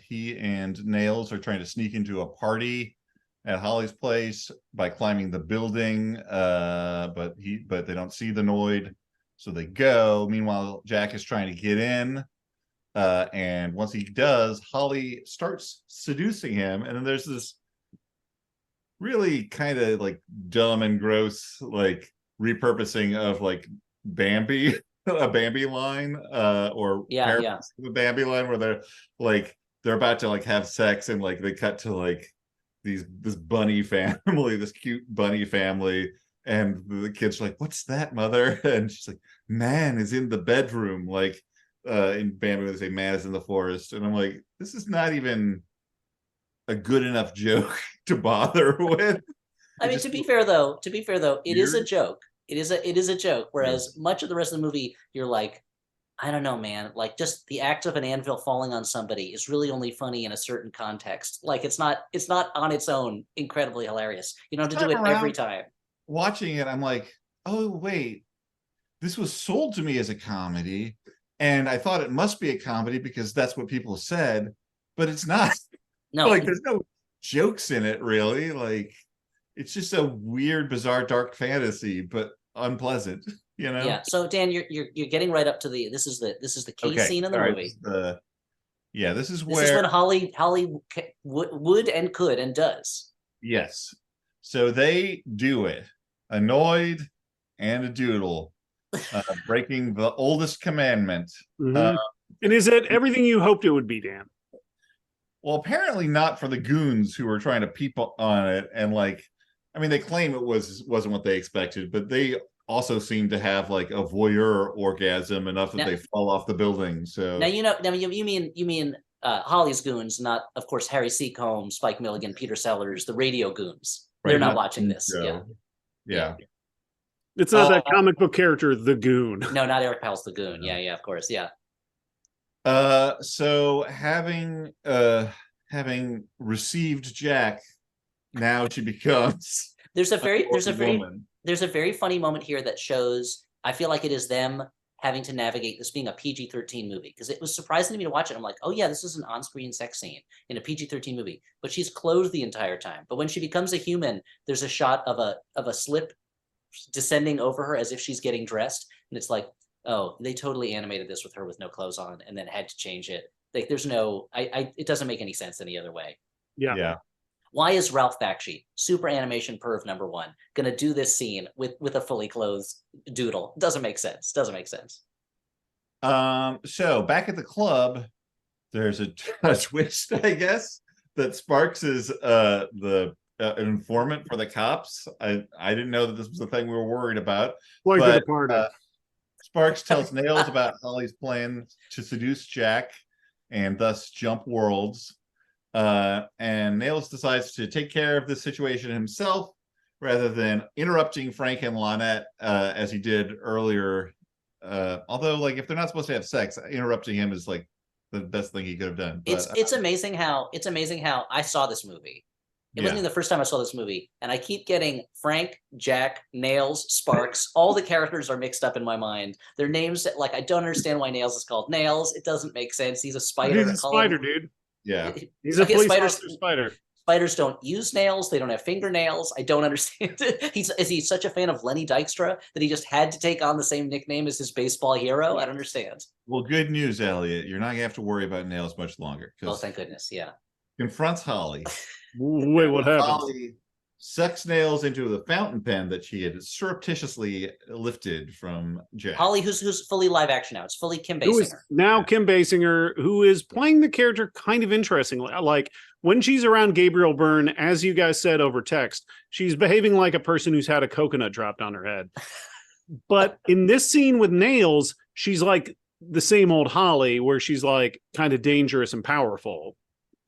S3: He and Nails are trying to sneak into a party at Holly's place by climbing the building, but they don't see the Noid, so they go. Meanwhile, Jack is trying to get in. And once he does, Holly starts seducing him, and then there's this really kind of like dumb and gross like repurposing of like Bambi, a Bambi line, or a Bambi line where they're about to like have sex, and like they cut to like this bunny family, this cute bunny family, And the kid's like, "What's that, mother?" And she's like, "Man is in the bedroom." Like in Bambi, they say man is in the forest. And I'm like, this is not even a good enough joke to bother with.
S1: I mean, to be fair though, it is a
S3: weird.
S1: joke. It is a joke. Whereas much of the rest of the movie, you're like, I don't know, man. Like, just the act of an anvil falling on somebody is really only funny in a certain context. Like, it's not on its own incredibly hilarious. You don't have to do it every time.
S3: Watching it, I'm like, oh wait, this was sold to me as a comedy, and I thought it must be a comedy because that's what people said, but it's not.
S1: No,
S3: Like, there's no jokes in it, really. Like, it's just a weird, bizarre, dark fantasy, but unpleasant.
S1: Yeah. So Dan, you're getting right up to this is the key scene in the movie.
S3: This is
S1: This is when Holly would and could and does.
S3: Yes. So they do it, annoyed and a doodle, breaking the oldest commandment.
S2: And is it everything you hoped it would be, Dan?
S3: Well, apparently not for the goons who were trying to peep on it, and like, I mean, they claim it wasn't what they expected, but they also seem to have like a voyeur orgasm enough that they fall off the building. So
S1: now you mean Holly's goons, not of course Harry Seacombe, Spike Milligan, Peter Sellers, the radio goons.
S3: Right,
S1: they're not watching this.
S3: Yeah.
S2: It's not that comic book character, the Goon.
S1: No, not Eric Powell's the Goon. Yeah, of course, yeah.
S3: So having received Jack, now she becomes
S1: there's a very funny moment here that shows, I feel like it is them having to navigate this being a PG-13 movie, because it was surprising to me to watch it. I'm like, oh yeah, this is an on-screen sex scene in a PG-13 movie, but she's clothed the entire time. But when she becomes a human, there's a shot of a slip descending over her as if she's getting dressed, and it's like, oh, they totally animated this with her with no clothes on and then had to change it. Like, there's no, it doesn't make any sense any other way.
S2: Yeah.
S1: Why is Ralph Bakshi, super animation perv #1, gonna do this scene with a fully clothed doodle? Doesn't make sense.
S3: So back at the club, there's a twist, I guess, that Sparks is an informant for the cops. I didn't know that this was the thing we were worried about. But Sparks tells Nails about Holly's plan to seduce Jack and thus jump worlds. And Nails decides to take care of this situation himself rather than interrupting Frank and Lonette as he did earlier. Although, like, if they're not supposed to have sex, interrupting him is like the best thing he could have done. But,
S1: it's amazing how I saw this movie. It wasn't even the first time I saw this movie, and I keep getting Frank, Jack, Nails, Sparks. All the characters are mixed up in my mind. Their names, like, I don't understand why Nails is called Nails. It doesn't make sense. He's a spider.
S2: He's a spider, dude.
S3: Yeah,
S2: he's a police officer spider.
S1: Spiders don't use nails. They don't have fingernails. I don't understand it. Is he such a fan of Lenny Dykstra that he just had to take on the same nickname as his baseball hero? I don't understand.
S3: Well, good news, Elliot. You're not gonna have to worry about Nails much longer.
S1: Oh, thank goodness. Yeah.
S3: Confronts Holly.
S2: Wait, what happened?
S3: Holly sucks Nails into the fountain pen that she had surreptitiously lifted from Jack.
S1: Holly, who's fully live action now. It's fully Kim Basinger.
S2: Now Kim Basinger, who is playing the character kind of interestingly. Like, when she's around Gabriel Byrne, as you guys said over text, she's behaving like a person who's had a coconut dropped on her head. But in this scene with Nails, she's like the same old Holly, where she's like kind of dangerous and powerful.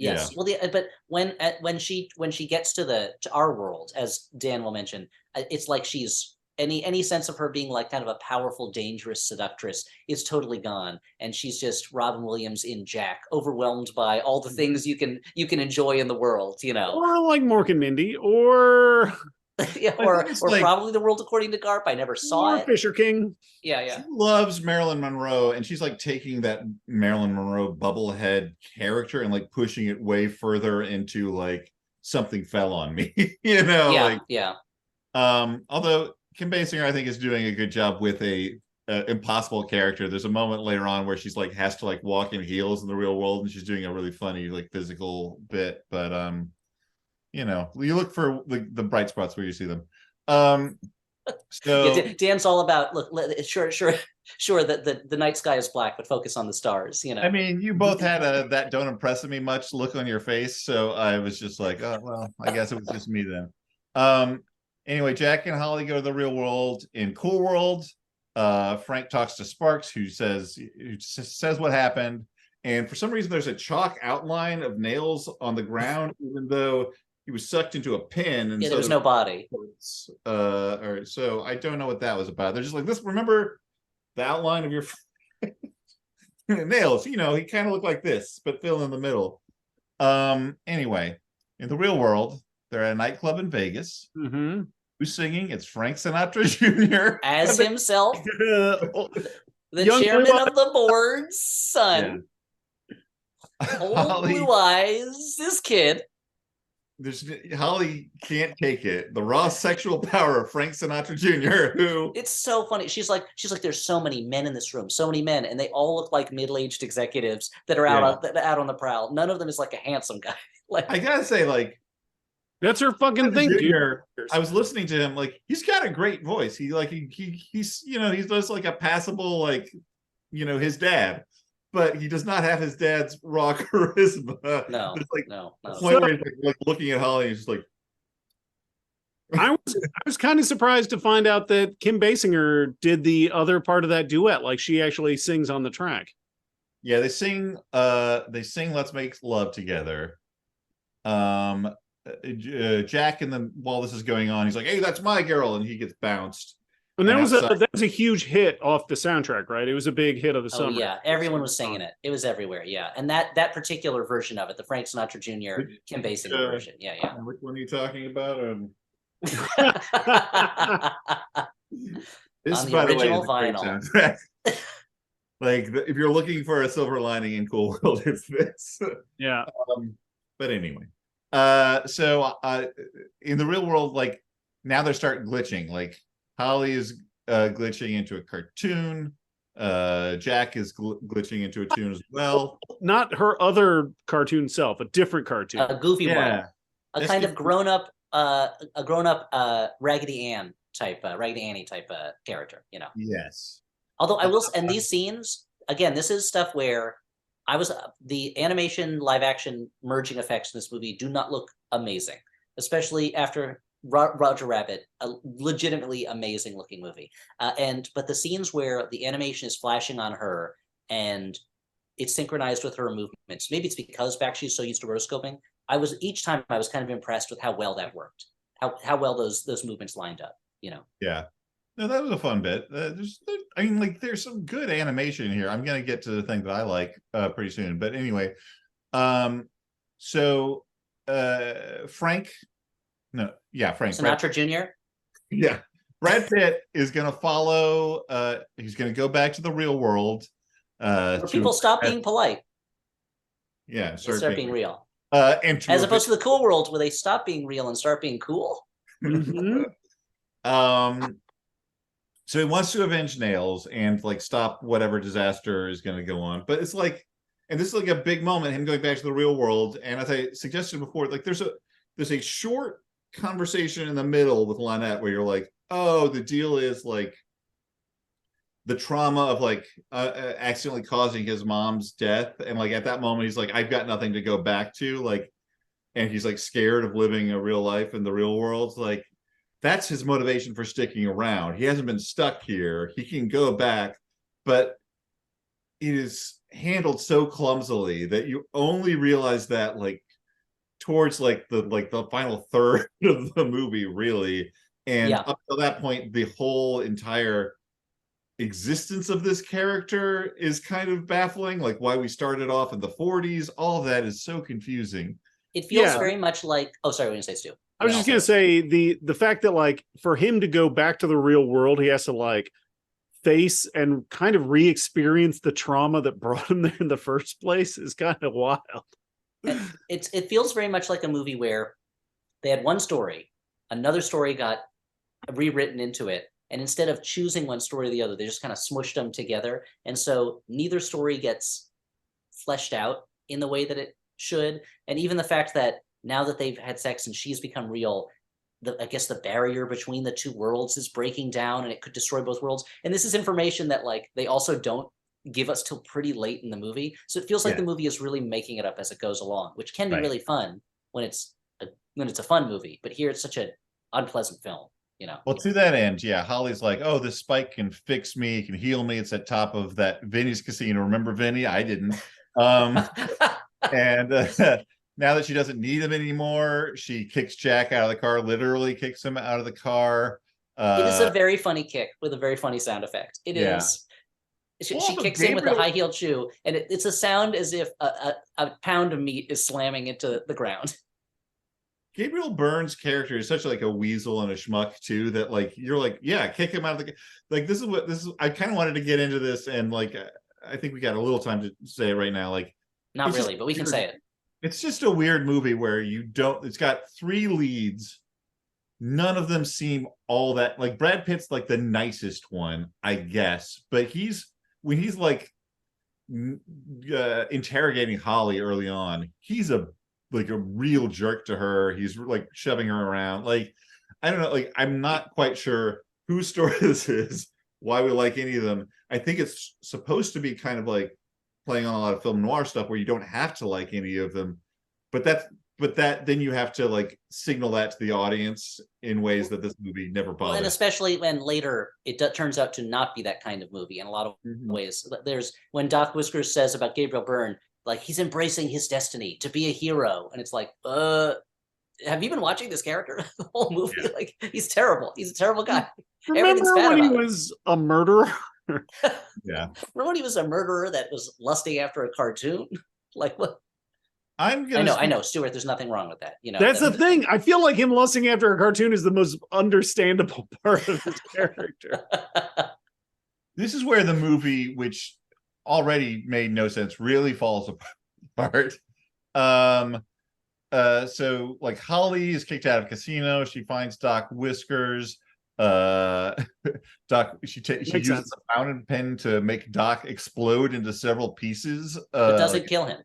S1: Yes. Yeah. Well, but when she gets to our world, as Dan will mention, it's like she's any sense of her being like kind of a powerful, dangerous seductress is totally gone, and she's just Robin Williams in Jack, overwhelmed by all the things you can enjoy in the world,
S2: or like Mork and Mindy, or
S1: yeah, or like, probably The World According to Garp. I never saw it.
S2: Fisher King.
S1: Yeah.
S3: She loves Marilyn Monroe, and she's like taking that Marilyn Monroe bubblehead character and like pushing it way further into like Something Fell on Me.
S1: Yeah.
S3: Although Kim Basinger, I think, is doing a good job with a impossible character. There's a moment later on where she's like has to like walk in heels in the real world, and she's doing a really funny like physical bit. But you look for the bright spots where you see them. So
S1: yeah, Dan's all about sure that the night sky is black, but focus on the stars.
S3: I mean, you both had that don't impress me much look on your face, so I was just like, oh well, I guess it was just me then. Anyway, Jack and Holly go to the real world. In Cool World, Frank talks to Sparks, who says what happened. And for some reason, there's a chalk outline of nails on the ground, even though he was sucked into a pin. And
S1: Yeah,
S3: so
S1: there was no body.
S3: All right, so I don't know what that was about. They're just like, this. Remember the outline of your nails? You know, he kind of looked like this, but fill in the middle. Anyway, in the real world, they're at a nightclub in Vegas.
S2: Mm-hmm.
S3: Who's singing? It's Frank Sinatra Jr.
S1: As himself, the
S2: Young
S1: chairman
S2: Blue
S1: of the board's son. Old
S3: Holly,
S1: blue eyes, this kid.
S3: Holly can't take it. The raw sexual power of Frank Sinatra Jr., who
S1: It's so funny. She's like, there's so many men in this room, so many men, and they all look like middle-aged executives that are out on the prowl. None of them is like a handsome guy. Like,
S3: I gotta say, like,
S2: that's her fucking thing, dude.
S3: I was listening to him, like, he's got a great voice. He's you know, he's just like a passable, like, you know, his dad, but he does not have his dad's raw charisma.
S1: No,
S3: like,
S1: no.
S3: Point where he's like looking at Holly, and he's just like,
S2: I was kind of surprised to find out that Kim Basinger did the other part of that duet. Like, she actually sings on the track.
S3: yeah, they sing Let's Make Love Together. Jack, and then while this is going on, he's like, hey, that's my girl, and he gets bounced.
S2: And that was a huge hit off the soundtrack, right? It was a big hit of the summer.
S1: Yeah, everyone was singing it. It was everywhere. Yeah, and that particular version of it, the Frank Sinatra Jr. Kim Basinger version. Yeah.
S3: Which one are you talking about? This,
S1: On the
S3: by the way,
S1: original
S3: is a great
S1: vinyl.
S3: soundtrack. Like, if you're looking for a silver lining in Cool World, it's this.
S2: Yeah.
S3: But anyway, so in the real world, like, now they're starting glitching. Like, Holly is glitching into a cartoon. Jack is glitching into a tune as well.
S2: Not her other cartoon self, a different cartoon.
S1: A goofy one. A kind of grown up Raggedy Ann type, Raggedy Annie type character, you know.
S3: Yes.
S1: Although I will, and these scenes, again, this is stuff where the animation live action merging effects in this movie do not look amazing, especially after Roger Rabbit, a legitimately amazing looking movie. But the scenes where the animation is flashing on her and it's synchronized with her movements, maybe it's because Bakshi is so used to rotoscoping. Each time I was kind of impressed with how well that worked, how well those movements lined up, you know. Yeah.
S3: No, that was a fun bit. There's some good animation here. I'm gonna get to the thing that I like pretty soon. But anyway, Frank
S1: Sinatra Jr.
S3: Yeah, Brad Pitt is gonna follow. He's gonna go back to the real world.
S1: Where people stop being polite.
S3: Yeah,
S1: start being real.
S3: As
S1: opposed to the Cool World, where they stop being real and start being cool.
S2: Mm-hmm.
S3: So he wants to avenge Nails and like stop whatever disaster is going to go on. But it's like, and this is like a big moment, him going back to the real world. And as I suggested before, like there's a short conversation in the middle with Lynette where you're like, oh, the deal is like the trauma of like accidentally causing his mom's death. And like at that moment, he's like, I've got nothing to go back to. Like, and he's like scared of living a real life in the real world. Like, that's his motivation for sticking around. He hasn't been stuck here. He can go back, but it is handled so clumsily that you only realize that like towards like the final third of the movie, really. And up to that point, the whole entire existence of this character is kind of baffling. Like why we started off in the 40s, all of that is so confusing.
S1: It feels very much like, oh, sorry, what were you going to say, Stu?
S2: I was just going to say the fact that like for him to go back to the real world, he has to like face and kind of re-experience the trauma that brought him there in the first place is kind of wild.
S1: It feels very much like a movie where they had one story, another story got rewritten into it, and instead of choosing one story or the other, they just kind of smushed them together. And so neither story gets fleshed out in the way that it should. And even the fact that now that they've had sex and she's become real, I guess the barrier between the two worlds is breaking down and it could destroy both worlds. And this is information that like they also don't give us till pretty late in the movie. So it feels like the movie is really making it up as it goes along, which can be really fun when it's a fun movie. But here it's such an unpleasant film. you know.
S3: Well, to that end, yeah, Holly's like, oh, this spike can fix me, can heal me. It's at top of that Vinny's casino. Remember Vinny? I didn't. And now that she doesn't need him anymore, she kicks Jack out of the car, literally kicks him out of the car.
S1: It is a very funny kick with a very funny sound effect. It is. She kicks him with a high-heeled shoe, and it's a sound as if a pound of meat is slamming into the ground.
S3: Gabriel Byrne's character is such like a weasel and a schmuck too, that like you're like, yeah, kick him out of the like. This is. I kind of wanted to get into this, and like I think we got a little time to say it right now. Like,
S1: not really, but we can say it.
S3: It's just a weird movie where you don't. It's got 3 leads. None of them seem all that like Brad Pitt's like the nicest one, I guess, but when he's like interrogating Holly early on, he's a real jerk to her. He's like shoving her around. Like, I don't know. Like, I'm not quite sure whose story this is, why we like any of them. I think it's supposed to be kind of like playing on a lot of film noir stuff where you don't have to like any of them, but then you have to like signal that to the audience in ways that this movie never bothered.
S1: And especially when later it turns out to not be that kind of movie in a lot of ways. There's when Doc Whiskers says about Gabriel Byrne, like he's embracing his destiny to be a hero, and it's like, have you been watching this character the whole movie? Yeah. Like, he's terrible. He's a terrible guy.
S2: Remember when he was a murderer?
S3: Yeah.
S1: Remember when he was a murderer that was lusting after a cartoon? Like, what?
S3: I
S1: know, Stuart. There's nothing wrong with that. You know,
S2: that's the thing. I feel like him lusting after a cartoon is the most understandable part of his character.
S3: This is where the movie, which already made no sense, really falls apart. So like Holly is kicked out of casino. She finds Doc Whiskers. Doc, she uses a fountain pen to make Doc explode into several pieces.
S1: But doesn't kill him.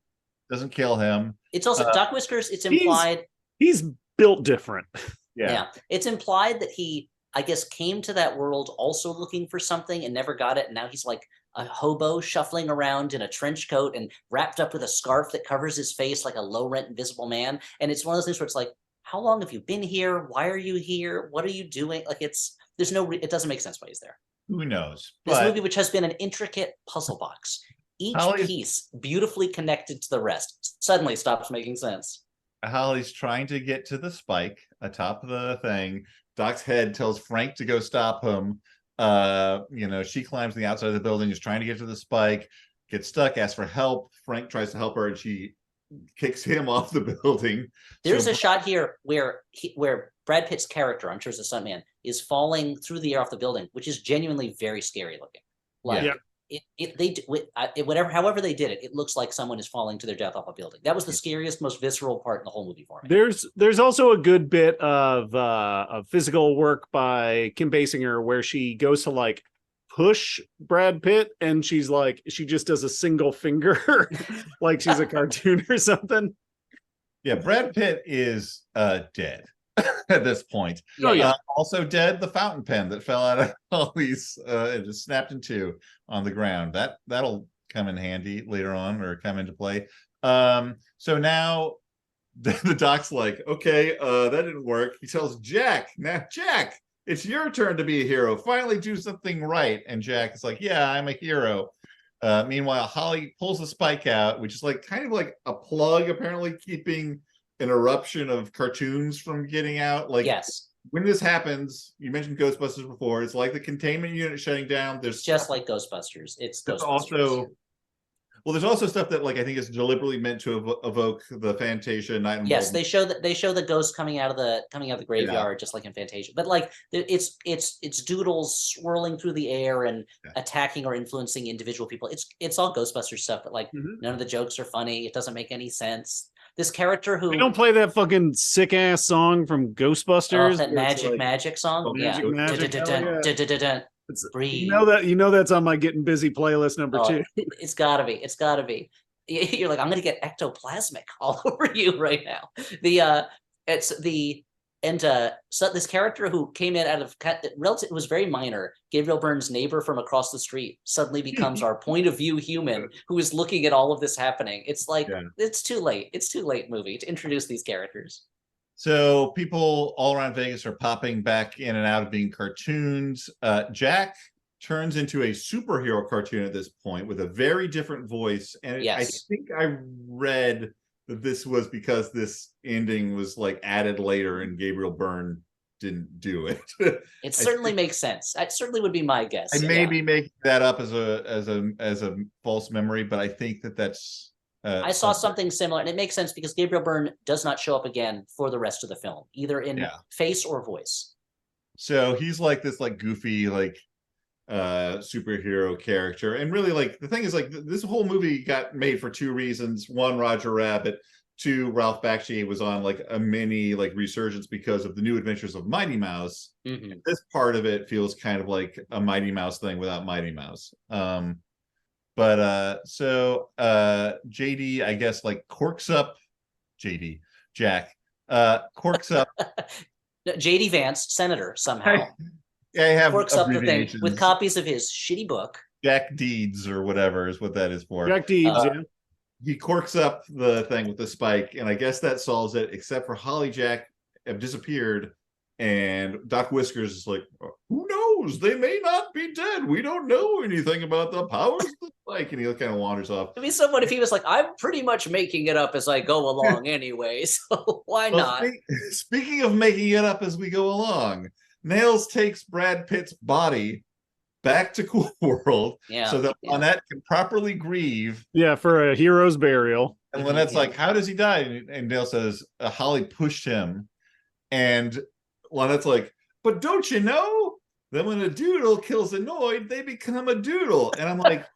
S3: Doesn't kill him.
S1: It's also Doc Whiskers. It's implied
S2: he's built different.
S1: Yeah. It's implied that he, I guess, came to that world also looking for something and never got it. And now he's like a hobo shuffling around in a trench coat and wrapped up with a scarf that covers his face like a low rent invisible man. And it's one of those things where it's like, how long have you been here? Why are you here? What are you doing? Like it doesn't make sense why he's there.
S3: Who knows?
S1: This movie, which has been an intricate puzzle box, each piece beautifully connected to the rest, suddenly stops making sense.
S3: Holly's trying to get to the spike atop the thing. Doc's head tells Frank to go stop him. She climbs the outside of the building, is trying to get to the spike, gets stuck, asks for help. Frank tries to help her, and she kicks him off the building.
S1: There's a shot here where Brad Pitt's character, I'm sure it's the stuntman, is falling through the air off the building, which is genuinely very scary looking. Like, however they did it, it looks like someone is falling to their death off a building. That was the scariest, most visceral part in the whole movie for me.
S2: There's also a good bit of physical work by Kim Basinger where she goes to like push Brad Pitt and she just does a single finger like she's a cartoon or something.
S3: Yeah, Brad Pitt is dead at this point. Also dead, the fountain pen that fell out of Holly's and just snapped in two on the ground. That'll come in handy later on, or come into play. So now the Doc's like, okay, that didn't work. He tells Jack, now Jack, it's your turn to be a hero. Finally do something right. And Jack is like, yeah, I'm a hero. Meanwhile, Holly pulls the spike out, which is like kind of like a plug, apparently keeping an eruption of cartoons from getting out. Like,
S1: yes,
S3: when this happens, you mentioned Ghostbusters before. It's like the containment unit shutting down. There's
S1: just like Ghostbusters. It's
S3: Ghostbusters. There's also stuff that like I think is deliberately meant to evoke the Fantasia night.
S1: Yes, they show the ghosts coming out of the graveyard, just like in Fantasia. But like it's doodles swirling through the air and attacking or influencing individual people. It's all Ghostbusters stuff, but like none of the jokes are funny. It doesn't make any sense. This character who
S2: they don't play that fucking sick ass song from Ghostbusters.
S1: That magic song.
S2: Breathe. You know that's on my getting busy playlist number 2.
S1: It's gotta be. You're like, I'm gonna get ectoplasmic all over you right now. So this character who came in out of it was very minor. Gabriel Byrne's neighbor from across the street suddenly becomes our point of view human who is looking at all of this happening. It's like it's too late. It's too late, movie, to introduce these characters.
S3: So people all around Vegas are popping back in and out of being cartoons. Jack turns into a superhero cartoon at this point with a very different voice. And I
S1: Yes.
S3: think I read that this was because this ending was like added later and Gabriel Byrne didn't do it.
S1: It certainly makes sense. That certainly would be my guess.
S3: I may
S1: Yeah.
S3: be making that up as a false memory, but I think that's
S1: I saw something similar, and it makes sense because Gabriel Byrne does not show up again for the rest of the film, either in face or voice.
S3: So he's like this like goofy like superhero character. And really, like, the thing is, like, this whole movie got made for two reasons. One, Roger Rabbit. Two, Ralph Bakshi was on like a mini like resurgence because of the New Adventures of Mighty Mouse.
S1: Mm-hmm.
S3: This part of it feels kind of like a Mighty Mouse thing without Mighty Mouse. So JD, I guess, like corks up Jack corks up
S1: JD Vance, senator, somehow.
S3: I have
S1: corks up the thing with copies of his shitty book.
S3: Jack Deeds or whatever is what that is for.
S2: Jack Deeds, yeah.
S3: He corks up the thing with the spike, and I guess that solves it, except for Holly Jack have disappeared, and Doc Whiskers is like, who knows? They may not be dead. We don't know anything about the powers of the spike. And he kind of wanders off.
S1: It'd be so funny if he was like, I'm pretty much making it up as I go along anyway, so why not?
S3: Speaking of making it up as we go along, Nails takes Brad Pitt's body back to Cool World so that Lynette can properly grieve.
S2: Yeah, for a hero's burial.
S3: And Lynette's like, how does he die? And Dale says, Holly pushed him. And Lynette's like, but don't you know that when a doodle kills a Noid, they become a doodle? And I'm like,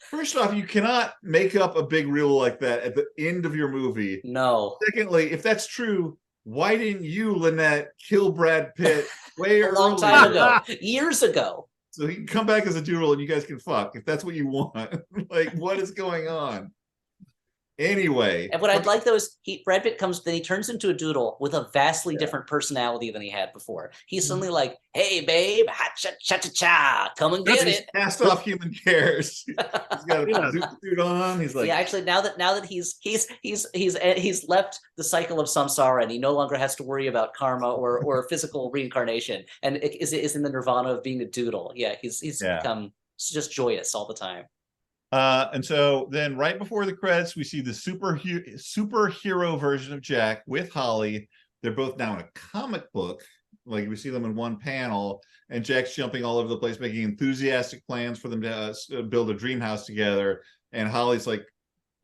S3: first off, you cannot make up a big rule like that at the end of your movie.
S1: No.
S3: Secondly, if that's true, why didn't you, Lynette, kill Brad Pitt way
S1: a long time ago, years ago?
S3: So he can come back as a doodle and you guys can fuck if that's what you want. Like, what is going on? Anyway.
S1: And what I'd like though is Brad Pitt comes, then he turns into a doodle with a vastly different personality than he had before. He's suddenly like, hey babe, ha cha cha cha cha, come and get it.
S3: Cast off human cares. He's got a suit on. He's like,
S1: yeah, actually now that he's left the cycle of samsara and he no longer has to worry about karma or physical reincarnation and is in the nirvana of being a doodle. Yeah, he's become just joyous all the time.
S3: And so then right before the credits, we see the superhero version of Jack with Holly. They're both now in a comic book. Like we see them in one panel, and Jack's jumping all over the place, making enthusiastic plans for them to build a dream house together. And Holly's like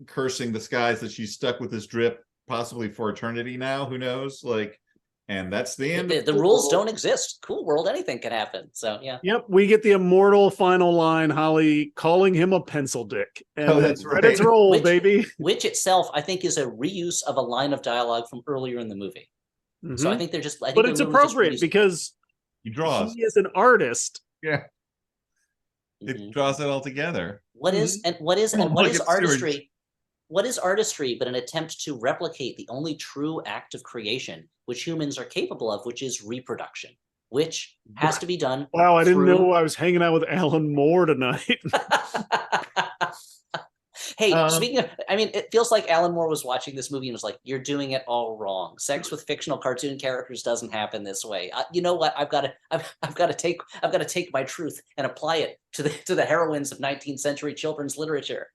S3: cursing the skies that she's stuck with this drip, possibly for eternity now. Who knows? Like, and that's the end.
S1: The rules don't exist. Cool World, anything can happen. So yeah.
S2: Yep, we get the immortal final line, Holly calling him a pencil dick. And
S3: that's right.
S2: Credits roll, baby.
S1: Which itself, I think, is a reuse of a line of dialogue from earlier in the movie. Mm-hmm. So I think they're just.
S2: But it's appropriate because
S3: he draws.
S2: He is an artist.
S3: Yeah. It draws it all together.
S1: What is artistry? What is artistry but an attempt to replicate the only true act of creation which humans are capable of, which is reproduction, which has to be done.
S2: Wow, I didn't know I was hanging out with Alan Moore tonight.
S1: Hey, speaking of, I mean, it feels like Alan Moore was watching this movie and was like, "You're doing it all wrong. Sex with fictional cartoon characters doesn't happen this way. You know what? I've got to take my truth and apply it to the heroines of 19th century children's literature."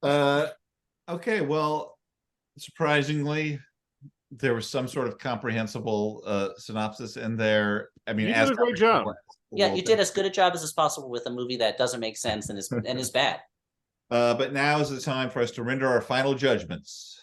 S3: Okay, well, surprisingly, there was some sort of comprehensible synopsis in there. I mean,
S2: you did a great job.
S1: Yeah, you did as good a job as is possible with a movie that doesn't make sense and is bad.
S3: But now is the time for us to render our final judgments.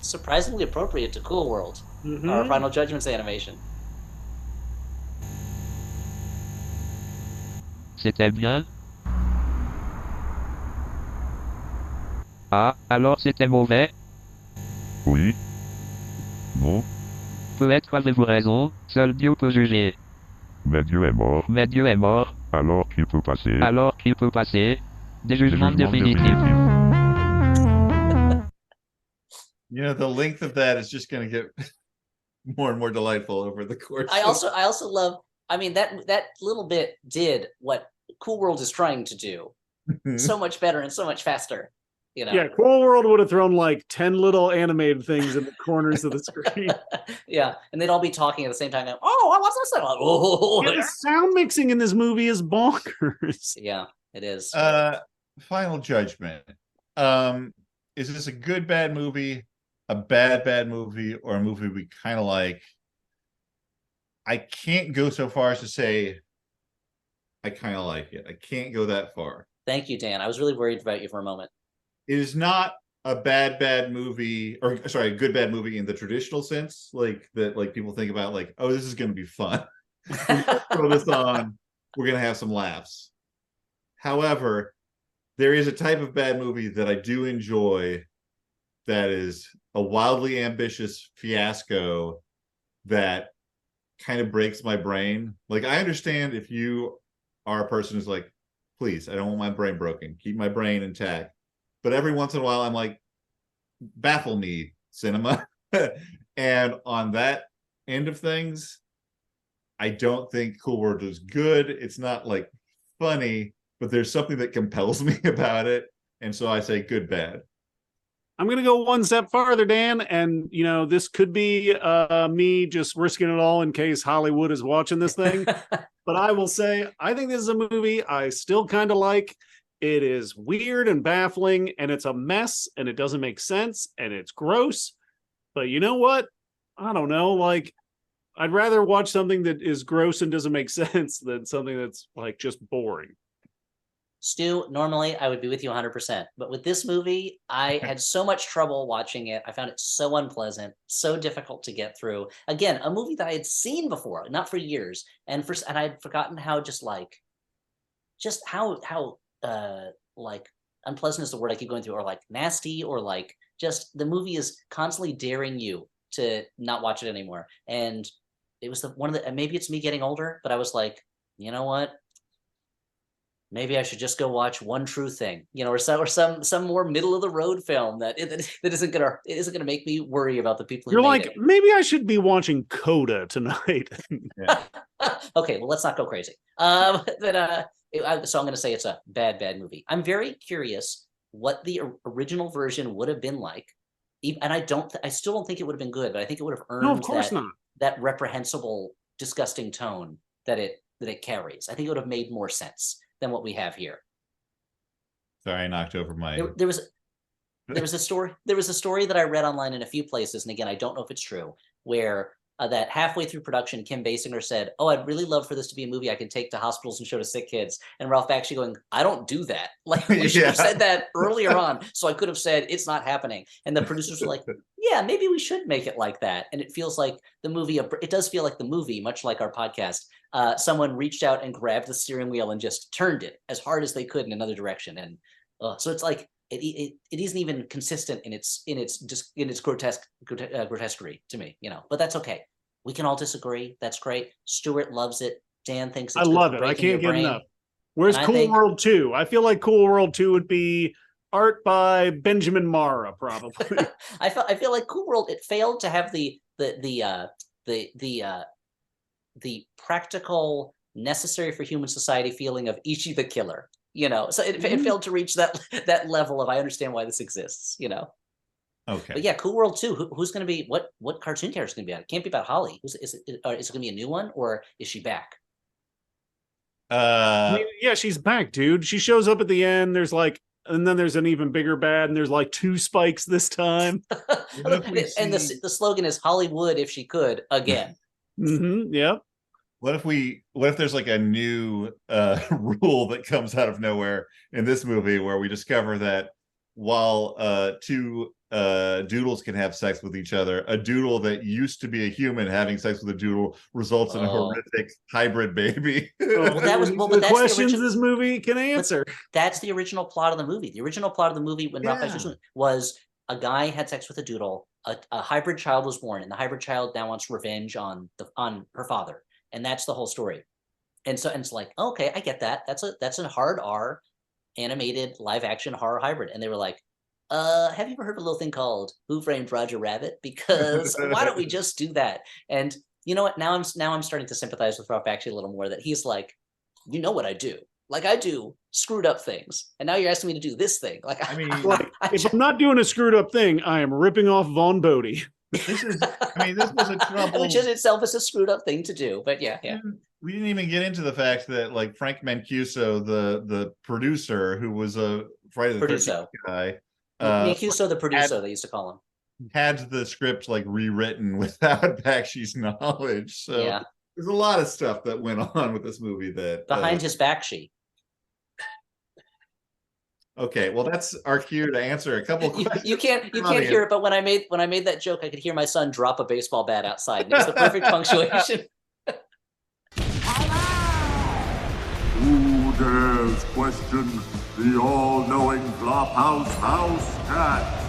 S1: Surprisingly appropriate to Cool World, our Final Judgments animation.
S4: C'était bien? Ah, alors c'était mauvais?
S5: Oui. Non.
S4: Peut-être avez-vous raison, seul Dieu peut juger.
S5: Mais Dieu est mort.
S4: Mais Dieu est mort.
S5: Alors qu'il peut passer.
S4: Alors qu'il peut passer des jugements
S5: jugements
S4: définitifs.
S3: The length of that is just going to get more and more delightful over the course.
S1: I also love. I mean, that little bit did what Cool World is trying to do so much better and so much faster.
S2: Yeah, Cool World would have thrown like 10 little animated things in the corners of the screen.
S1: Yeah, and they'd all be talking at the same time. Going, oh, what's this? Oh,
S2: yeah, the sound mixing in this movie is bonkers.
S1: Yeah, it is.
S3: Final judgment. Is this a good bad movie, a bad movie, or a movie we kind of like? I can't go so far as to say I kind of like it. I can't go that far.
S1: Thank you, Dan. I was really worried about you for a moment.
S3: It is not a bad movie, or sorry, a good bad movie in the traditional sense, like that. Like people think about, like, oh, this is going to be fun. Throw this on, we're going to have some laughs. However, there is a type of bad movie that I do enjoy. That is a wildly ambitious fiasco that kind of breaks my brain. Like, I understand if you are a person who's like, please, I don't want my brain broken. Keep my brain intact. But every once in a while, I'm like, baffle me, cinema. And on that end of things, I don't think Cool World is good. It's not like funny, but there's something that compels me about it. And so I say good, bad.
S2: I'm going to go one step farther, Dan. And, this could be me just risking it all in case Hollywood is watching this thing. But I will say, I think this is a movie I still kind of like. It is weird and baffling, and it's a mess, and it doesn't make sense, and it's gross. But you know what? I don't know. Like, I'd rather watch something that is gross and doesn't make sense than something that's like just boring.
S1: Stu, normally I would be with you 100%, but with this movie, I had so much trouble watching it. I found it so unpleasant, so difficult to get through. Again, a movie that I had seen before, not for years, and I'd forgotten how like unpleasant is the word I keep going through, or like nasty, or like just the movie is constantly daring you to not watch it anymore. And it was maybe it's me getting older, but I was like, you know what? Maybe I should just go watch One True Thing, or some more middle of the road film that isn't gonna make me worry about the people.
S2: You're like, maybe I should be watching Coda tonight.
S1: Yeah. Okay, well, let's not go crazy. So I'm going to say it's a bad movie. I'm very curious what the original version would have been like, and I still don't think it would have been good, but I think it would have earned that reprehensible, disgusting tone that it carries. I think it would have made more sense than what we have here.
S3: Sorry, I knocked over my.
S1: There was a story. There was a story that I read online in a few places, and again, I don't know if it's true, where that halfway through production, Kim Basinger said, "Oh, I'd really love for this to be a movie I can take to hospitals and show to sick kids." And Ralph Bakshi going, "I don't do that. Like, we should have said that earlier on, so I could have said it's not happening." And the producers were like, "Yeah, maybe we should make it like that." And it feels like the movie. It does feel like the movie, much like our podcast. Someone reached out and grabbed the steering wheel and just turned it as hard as they could in another direction. And so it's like it isn't even consistent in its grotesquerie to me, but that's okay. We can all disagree. That's great. Stuart loves it. Dan thinks it's
S2: I love it. I can't get enough. Where's Cool World 2? I feel like Cool World 2 would be art by Benjamin Marra, probably.
S1: I feel like Cool World, it failed to have the practical, necessary for human society feeling of Ichi the Killer. So it failed to reach that level of I understand why this exists.
S3: Okay.
S1: But yeah, Cool World 2. Who's going to be what cartoon character is going to be on it? Can't be about Holly. Is it going to be a new one, or is she back?
S2: Yeah, she's back, dude. She shows up at the end. And then there's an even bigger bad, and there's like 2 spikes this time.
S1: And the slogan is Hollywood if she could again.
S2: Mm-hmm. Yeah.
S3: What if there's like a new rule that comes out of nowhere in this movie where we discover that while 2 doodles can have sex with each other, a doodle that used to be a human having sex with a doodle results in a horrific hybrid baby.
S1: Well, that's
S2: questions this movie can answer.
S1: That's the original plot of the movie. The original plot of the movie when Ralph Bakshi was a guy had sex with a doodle, a hybrid child was born, and the hybrid child now wants revenge on her father. And that's the whole story. And it's like, okay, I get that. That's a hard R animated live action horror hybrid. And they were like, have you ever heard of a little thing called Who Framed Roger Rabbit? Because why don't we just do that? And you know what? Now I'm starting to sympathize with Ralph Bakshi a little more, that he's like, you know what I do? Like, I do screwed up things, and now you're asking me to do this thing. Like,
S3: I mean,
S2: if I'm not doing a screwed up thing, I am ripping off Von Bodie.
S3: this was a trouble.
S1: which in itself is a screwed up thing to do. But yeah.
S3: We didn't even get into the fact that like Frank Mancuso, the producer, who was a Friday the 13th guy,
S1: Mancuso, the producer, they used to call him,
S3: had the script like rewritten without Bakshi's knowledge. So
S1: yeah,
S3: there's a lot of stuff that went on with this movie that
S1: behind his Bakshi.
S3: Okay, well, that's our cue to answer a couple questions.
S1: You can't hear it, but when I made that joke, I could hear my son drop a baseball bat outside. And it was the perfect punctuation.
S6: Who dares question the all-knowing Flophouse House Cat?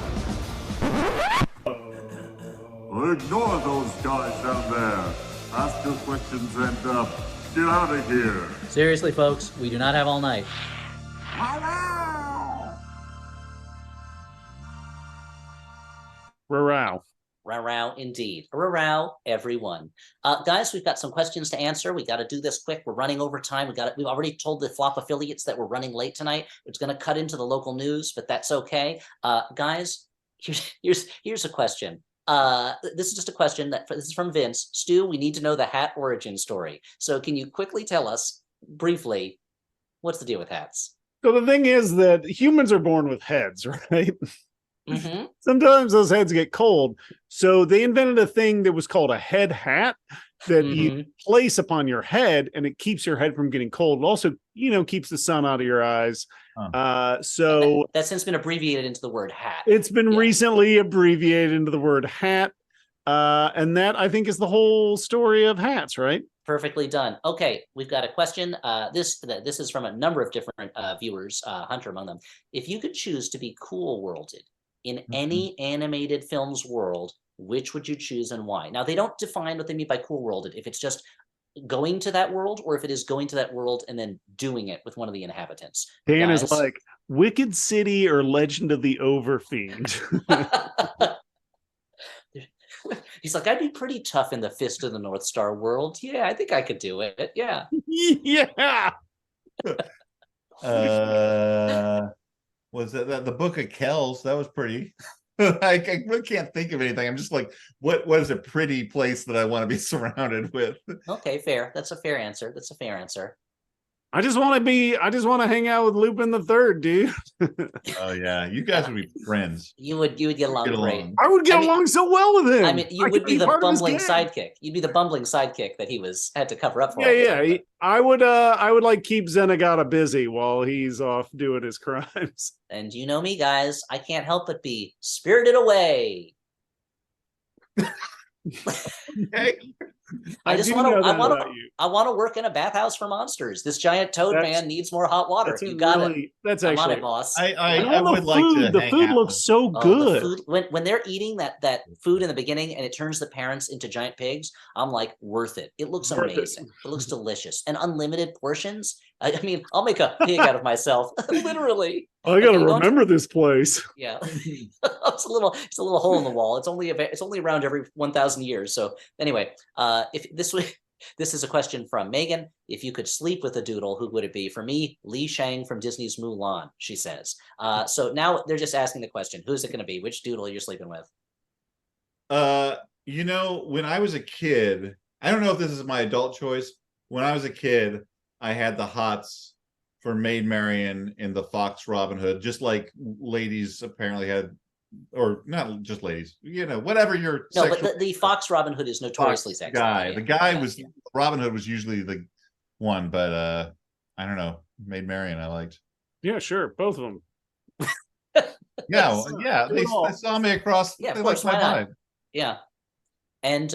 S6: Ignore those guys down there. Ask your questions and get out of here.
S1: Seriously, folks, we do not have all night.
S2: Row.
S1: Row, indeed. Row, everyone. Guys, we've got some questions to answer. We got to do this quick. We're running over time. We've already told the Flop affiliates that we're running late tonight. It's going to cut into the local news, but that's okay. Guys, here's a question. This is just a question this is from Vince. Stu, we need to know the hat origin story. So can you quickly tell us briefly what's the deal with hats?
S2: So the thing is that humans are born with heads, right?
S1: Mm-hmm.
S2: Sometimes those heads get cold. So they invented a thing that was called a head hat that you place upon your head, and it keeps your head from getting cold. It also, keeps the sun out of your eyes. So
S1: that's since been abbreviated into the word hat.
S2: It's been recently abbreviated into the word hat. And that, I think, is the whole story of hats, right?
S1: Perfectly done. Okay, we've got a question. This is from a number of different viewers, Hunter among them. If you could choose to be cool worlded in any animated film's world, which would you choose and why? Now, they don't define what they mean by cool worlded, if it's just going to that world or if it is going to that world and then doing it with one of the inhabitants.
S2: Dan is like, Wicked City or Legend of the Overfiend.
S1: He's like, I'd be pretty tough in the Fist of the North Star world. Yeah, I think I could do it. Yeah.
S2: Yeah.
S3: Was that the Book of Kells? That was pretty. I really can't think of anything. I'm just like, what is a pretty place that I want to be surrounded with?
S1: Okay, fair. That's a fair answer.
S2: I just want to hang out with Lupin the Third, dude.
S3: Oh yeah, you guys would be friends.
S1: You would get along great.
S2: I would get along so well with him.
S1: I mean, you would be the bumbling sidekick. You'd be the bumbling sidekick that he had to cover up for.
S2: Yeah. I would like keep Zenigata busy while he's off doing his crimes.
S1: And you know me, guys, I can't help but be spirited away.
S2: Okay.
S1: I want to work in a bathhouse for monsters. This giant toad man needs more hot water. You got it.
S2: That's actually,
S1: I'm on it, boss.
S3: I would like to.
S2: The food looks so good.
S1: The food, when they're eating that food in the beginning and it turns the parents into giant pigs, I'm like, worth it. It looks amazing. It looks delicious and unlunlimited portions. I mean, I'll make a pig out of myself, literally.
S2: I gotta remember this place.
S1: Yeah, it's a little hole in the wall. It's only around every 1,000 years. So anyway, if this is a question from Megan. If you could sleep with a doodle, who would it be? For me, Li Shang from Disney's Mulan. She says. So now they're just asking the question: who's it going to be? Which doodle you're sleeping with?
S3: When I was a kid, I don't know if this is my adult choice. When I was a kid, I had the hots for Maid Marian in the Fox Robin Hood, just like ladies apparently had, or not just ladies, whatever your.
S1: No, but the Fox Robin Hood is notoriously sexy.
S3: The guy was Robin Hood was usually the one, but I don't know. Maid Marian I liked.
S2: Yeah, sure, both of them.
S3: Yeah. They saw me across.
S1: Yeah, of course, why not? Yeah. And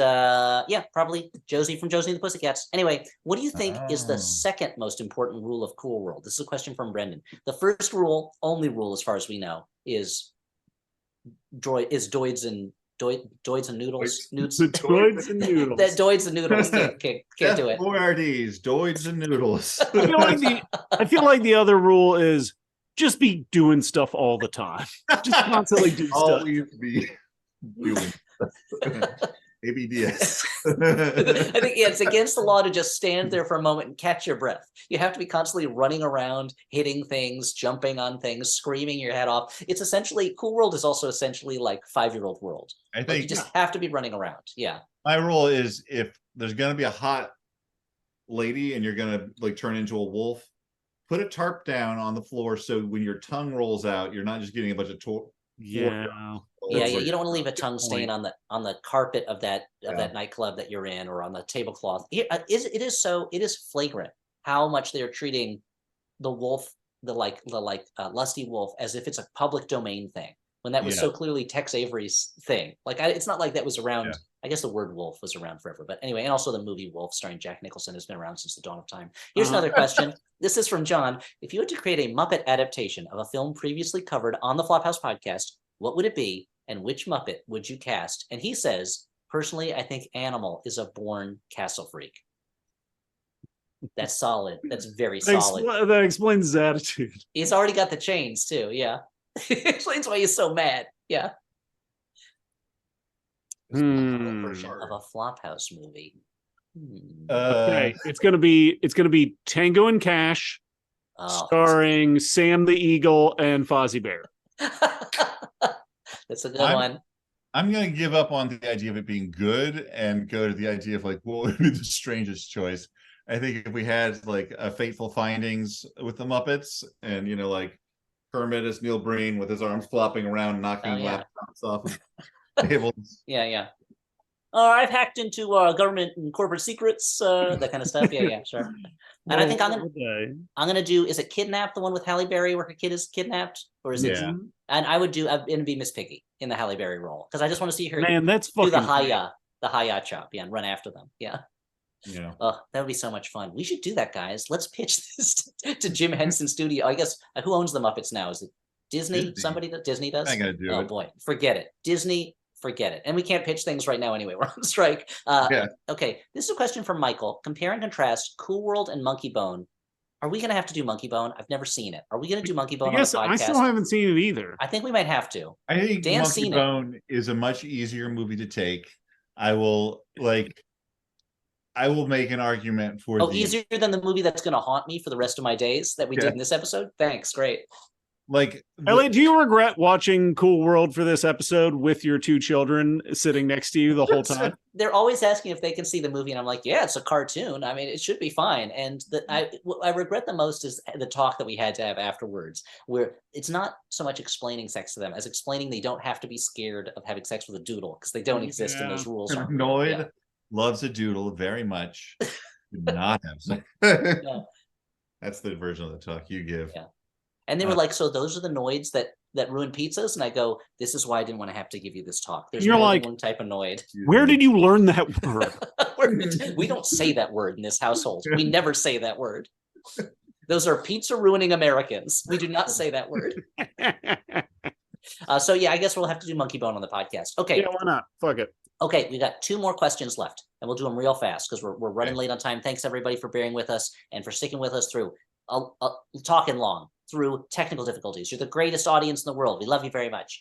S1: probably Josie from Josie and the Pussycats. Anyway, what do you think is the second most important rule of Cool World? This is a question from Brendan. The first rule, only rule as far as we know, is droids and Doids and noodles. Nudes.
S2: The Doids and noodles.
S1: That doids and noodles can't do it.
S3: Boyardees, Doids and noodles.
S2: I feel like the other rule is just be doing stuff all the time. Just constantly do stuff.
S3: Always be doing ABDS.
S1: I think it's against the law to just stand there for a moment and catch your breath. You have to be constantly running around, hitting things, jumping on things, screaming your head off. It's essentially Cool World is also essentially like 5-year-old world.
S3: I think
S1: like you just have to be running around. Yeah.
S3: My rule is if there's gonna be a hot lady and you're gonna like turn into a wolf, put a tarp down on the floor so when your tongue rolls out, you're not just getting a bunch of
S2: Yeah.
S1: Yeah, you don't want to leave a tongue stain on the carpet of that nightclub that you're in, or on the tablecloth. It is flagrant how much they're treating the wolf, the lusty wolf, as if it's a public domain thing, when that was so clearly Tex Avery's thing. Like it's not like that was around. Yeah. I guess the word wolf was around forever, but anyway, and also the movie Wolf starring Jack Nicholson has been around since the dawn of time. Here's another question. This is from John. If you had to create a Muppet adaptation of a film previously covered on the Flophouse podcast, what would it be, and which Muppet would you cast? And he says, personally, I think Animal is a born castle freak. That's solid. That's very solid.
S2: That explains his attitude.
S1: He's already got the chains too. Yeah. It explains why he's so mad. Yeah. Version of a Flophouse movie.
S2: Okay, it's gonna be Tango and Cash, starring Sam the Eagle and Fozzie Bear.
S1: That's a good one.
S3: I'm gonna give up on the idea of it being good and go to the idea of like what would be the strangest choice. I think if we had like a Fateful Findings with the Muppets, and like Kermit as Neil Breen with his arms flopping around, knocking laptops off of tables.
S1: Yeah. I've hacked into government and corporate secrets, that kind of stuff. Yeah, sure. And I think I'm gonna do. Is it Kidnapped, the one with Halle Berry where her kid is kidnapped, or is it? And I would do. It'd be Miss Piggy in the Halle Berry role, because I just want to see her.
S2: Man, that's
S1: do
S2: fucking
S1: the hi-ya chop, and run after them. Yeah. Oh, that would be so much fun. We should do that, guys. Let's pitch this to Jim Henson Studio. I guess who owns the Muppets now? Is it Disney? Somebody that Disney does?
S3: I gotta do it.
S1: Oh boy, forget it. Disney. Forget it. And we can't pitch things right now anyway. We're on strike. Okay, this is a question from Michael. Compare and contrast Cool World and Monkey Bone. Are we going to have to do Monkey Bone? I've never seen it. Are we going to do Monkey Bone on the podcast?
S2: I still haven't seen it either.
S1: I think we might have to.
S3: I think Monkey Bone is a much easier movie to take. I will make an argument for
S1: easier than the movie that's going to haunt me for the rest of my days that we did in this episode? Thanks. Great.
S2: Elliot, do you regret watching Cool World for this episode with your two children sitting next to you the whole time?
S1: They're always asking if they can see the movie, and I'm like, yeah, it's a cartoon. I mean, it should be fine. And what I regret the most is the talk that we had to have afterwards, where it's not so much explaining sex to them as explaining they don't have to be scared of having sex with a doodle, because they don't exist and those rules aren't.
S3: Noid loves a doodle very much. Do not have sex. That's the version of the talk you give.
S1: Yeah. And they were like, so those are the Noids that ruin pizzas? And I go, this is why I didn't want to have to give you this talk. There's more than one type of Noid.
S2: Where did you learn that word?
S1: We don't say that word in this household. We never say that word. Those are pizza ruining Americans. We do not say that word. So I guess we'll have to do Monkey Bone on the podcast. Okay.
S2: Yeah, why not? Fuck it.
S1: Okay, we got 2 more questions left, and we'll do them real fast because we're running late on time. Thanks everybody for bearing with us and for sticking with us through talking long through technical difficulties. You're the greatest audience in the world. We love you very much.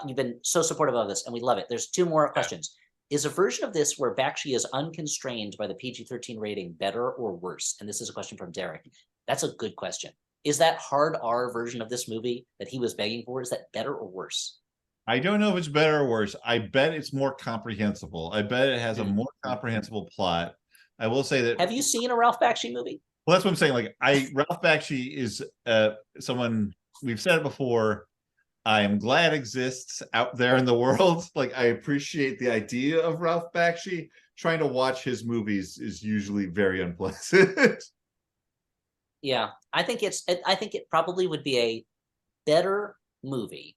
S1: You've been so supportive of us, and we love it. There's 2 more questions. Is a version of this where Bakshi is unconstrained by the PG-13 rating better or worse? And this is a question from Derek. That's a good question. Is that hard R version of this movie that he was begging for, is that better or worse?
S3: I don't know if it's better or worse. I bet it's more comprehensible. I bet it has a more comprehensible plot. I will say that.
S1: Have you seen a Ralph Bakshi movie?
S3: Well, that's what I'm saying. Ralph Bakshi is someone, we've said it before, I am glad exists out there in the world. I appreciate the idea of Ralph Bakshi. Trying to watch his movies is usually very unpleasant.
S1: Yeah, I think it probably would be a better movie,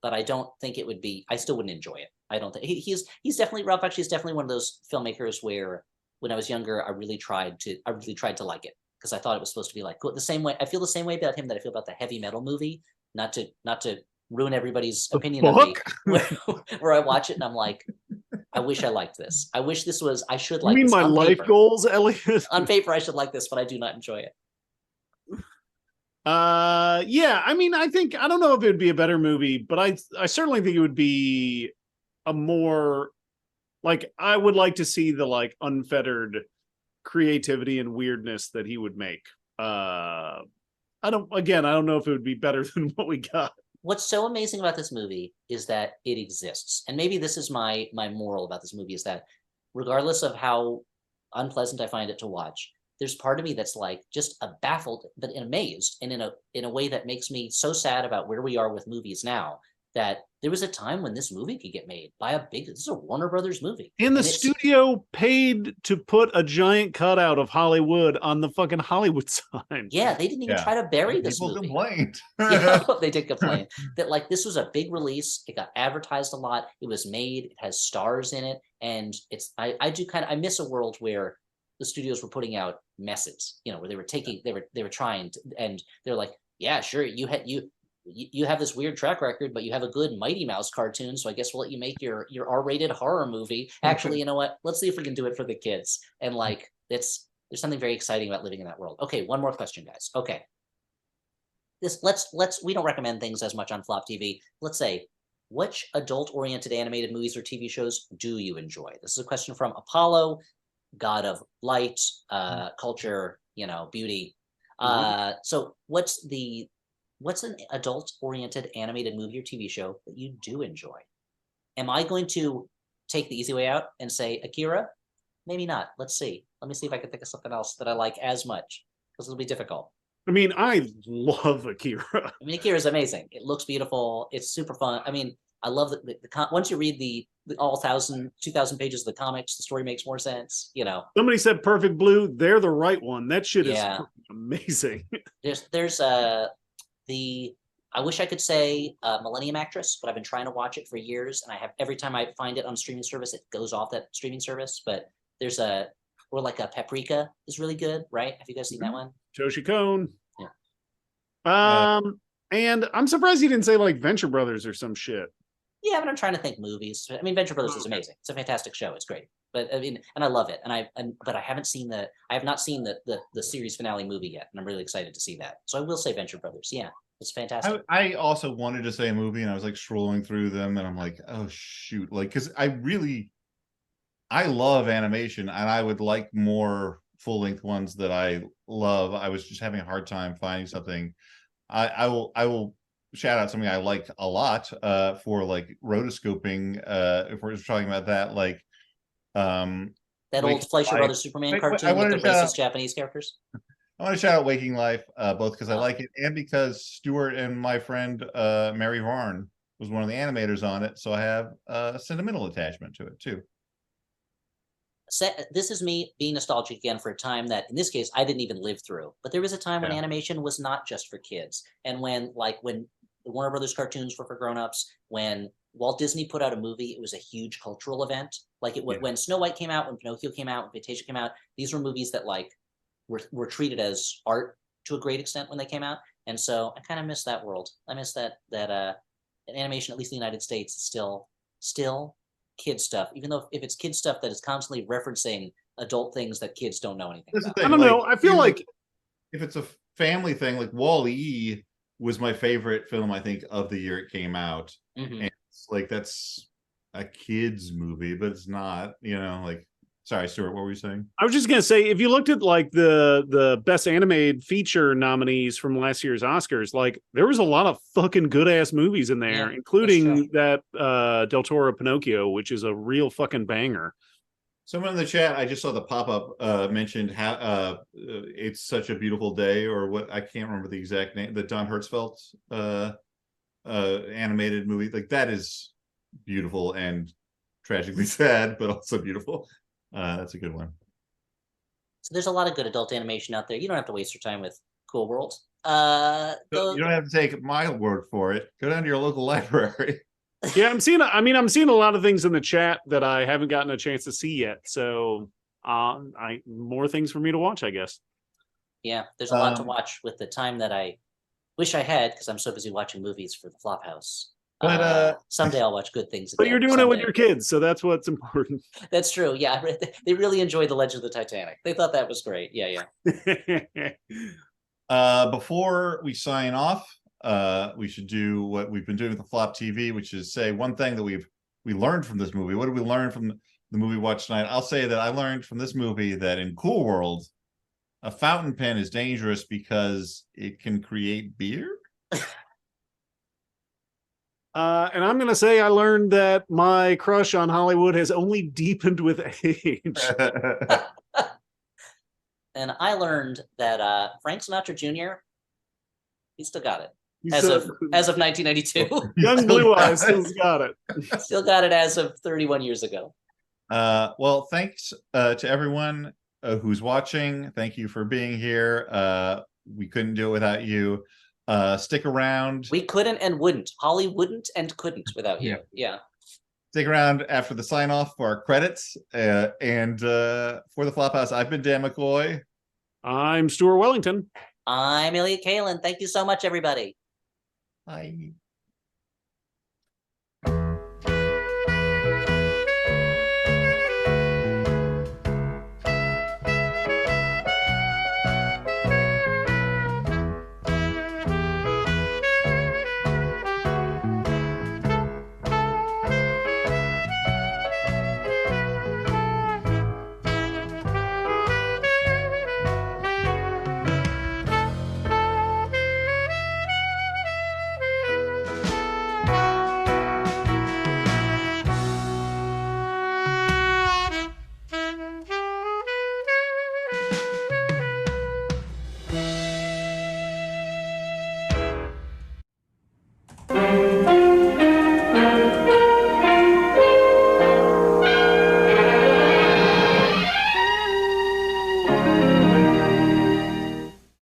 S1: but I don't think it would be. I still wouldn't enjoy it. I don't think he's definitely Ralph Bakshi is definitely one of those filmmakers where when I was younger, I really tried to like it because I thought it was supposed to be like the same way. I feel the same way about him that I feel about the heavy metal movie. Not to ruin everybody's
S2: The
S1: opinion of me,
S2: fuck?
S1: where I watch it and I'm like, I wish I liked this. I wish this was. I should
S2: You
S1: like
S2: mean
S1: this
S2: my
S1: on
S2: life
S1: paper.
S2: goals, Elliot?
S1: On paper, I should like this, but I do not enjoy it.
S2: Yeah, I mean, I don't know if it would be a better movie, but I certainly think it would be a more, like, I would like to see the like unfettered creativity and weirdness that he would make. I don't know if it would be better than what we got.
S1: What's so amazing about this movie is that it exists. And maybe this is my moral about this movie, is that regardless of how unpleasant I find it to watch, there's part of me that's like just baffled but amazed, and in a way that makes me so sad about where we are with movies now, that there was a time when this movie could get made by this is a Warner Brothers movie.
S2: And the studio paid to put a giant cutout of Hollywood on the fucking Hollywood sign.
S1: Yeah, they didn't even try to bury this
S3: People
S1: movie.
S3: complained.
S1: Yeah, they did complain that like this was a big release. It got advertised a lot. It was made. It has stars in it, and it's I miss a world where the studios were putting out messes. Where they were taking they were trying to, and they're like, yeah, sure, you have this weird track record, but you have a good Mighty Mouse cartoon, so I guess we'll let you make your R-rated horror movie. Actually, you know what? Let's see if we can do it for the kids. And like there's something very exciting about living in that world. Okay, one more question, guys. Okay. We don't recommend things as much on Flop TV. Let's say, which adult-oriented animated movies or TV shows do you enjoy? This is a question from Apollo, god of light, culture, beauty. So what's an adult-oriented animated movie or TV show that you do enjoy? Am I going to take the easy way out and say Akira? Maybe not. Let's see. Let me see if I can think of something else that I like as much, because it'll be difficult.
S2: I mean, I love Akira.
S1: I mean, Akira is amazing. It looks beautiful. It's super fun. I mean, I love the once you read the all 2,000 pages of the comics, the story makes more sense.
S2: Somebody said Perfect Blue. They're the right one. That shit is amazing.
S1: There's I wish I could say Millennium Actress, but I've been trying to watch it for years, and every time I find it on a streaming service, it goes off that streaming service. But there's a Paprika is really good, right? Have you guys seen that one?
S2: Joshi Cone.
S1: Yeah.
S2: And I'm surprised he didn't say like Venture Brothers or some shit.
S1: Yeah, but I'm trying to think movies. I mean, Venture Brothers is amazing. It's a fantastic show. It's great. But I mean, and I love it. But I have not seen the series finale movie yet, and I'm really excited to see that. So I will say Venture Brothers. Yeah, it's fantastic.
S3: I also wanted to say a movie, and I was like scrolling through them, and I'm like, oh shoot, like, because I love animation, and I would like more full-length ones that I love. I was just having a hard time finding something. I will shout out something I like a lot for like rotoscoping. If we're just talking about that, like
S1: that old Fleischer Brothers Superman cartoon with the racist Japanese characters.
S3: I want to shout out Waking Life, both because I like it and because Stuart and my friend Mary Varn was one of the animators on it, so I have a sentimental attachment to it too.
S1: This is me being nostalgic again for a time that, in this case, I didn't even live through. But there was a time when animation was not just for kids, and when the Warner Brothers cartoons were for grown-ups, when Walt Disney put out a movie, it was a huge cultural event. Like when Snow White came out, when Pinocchio came out, when Fantasia came out, these were movies that like were treated as art to a great extent when they came out. And so I kind of miss that world. I miss that animation, at least in the United States, is still kid stuff, even though if it's kid stuff that is constantly referencing adult things that kids don't know anything about.
S2: I don't know. I feel like
S3: if it's a family thing, like Wall-E was my favorite film, I think, of the year it came out.
S1: Mm-hmm.
S3: And it's like, that's a kid's movie, but it's not, like, sorry, Stuart, what were you saying?
S2: I was just going to say, if you looked at like the best animated feature nominees from last year's Oscars, like there was a lot of fucking good ass movies in there, including that Del Toro Pinocchio, which is a real fucking banger.
S3: Someone in the chat, I just saw the pop-up mentioned how it's such a beautiful day, or what, I can't remember the exact name, the Don Hertzfeldt animated movie. Like, that is beautiful and tragically sad, but also beautiful. That's a good one.
S1: So there's a lot of good adult animation out there. You don't have to waste your time with Cool World.
S3: You don't have to take my word for it. Go down to your local library.
S2: Yeah, I'm seeing a lot of things in the chat that I haven't gotten a chance to see yet. So more things for me to watch, I guess.
S1: Yeah, there's a lot to watch with the time that I Wish I had, because I'm so busy watching movies for the Flophouse.
S3: But,
S1: someday I'll watch good things.
S2: But
S1: again,
S2: you're doing it with
S1: someday.
S2: your kids, so that's what's important.
S1: That's true. Yeah, they really enjoyed the Legend of the Titanic. They thought that was great. Yeah, yeah.
S3: Before we sign off, we should do what we've been doing with the Flop TV, which is say one thing that we learned from this movie. What did we learn from the movie we watched tonight? I'll say that I learned from this movie that in Cool World, a fountain pen is dangerous because it can create beer.
S2: And I'm going to say I learned that my crush on Hollywood has only deepened with age.
S1: And I learned that Frank Sinatra Jr. He still got it
S2: He's
S1: as of 1992.
S2: Young Blue Eyes still's got it.
S1: Still got it as of 31 years ago.
S3: Well, thanks to everyone who's watching. Thank you for being here. We couldn't do it without you. Stick around.
S1: We couldn't and wouldn't. Holly wouldn't and couldn't without you. Yeah.
S3: Stick around after the sign off for our credits. And for the Flophouse, I've been Dan McCoy.
S2: I'm Stuart Wellington.
S1: I'm Elliot Kalin. Thank you so much, everybody.
S3: Bye.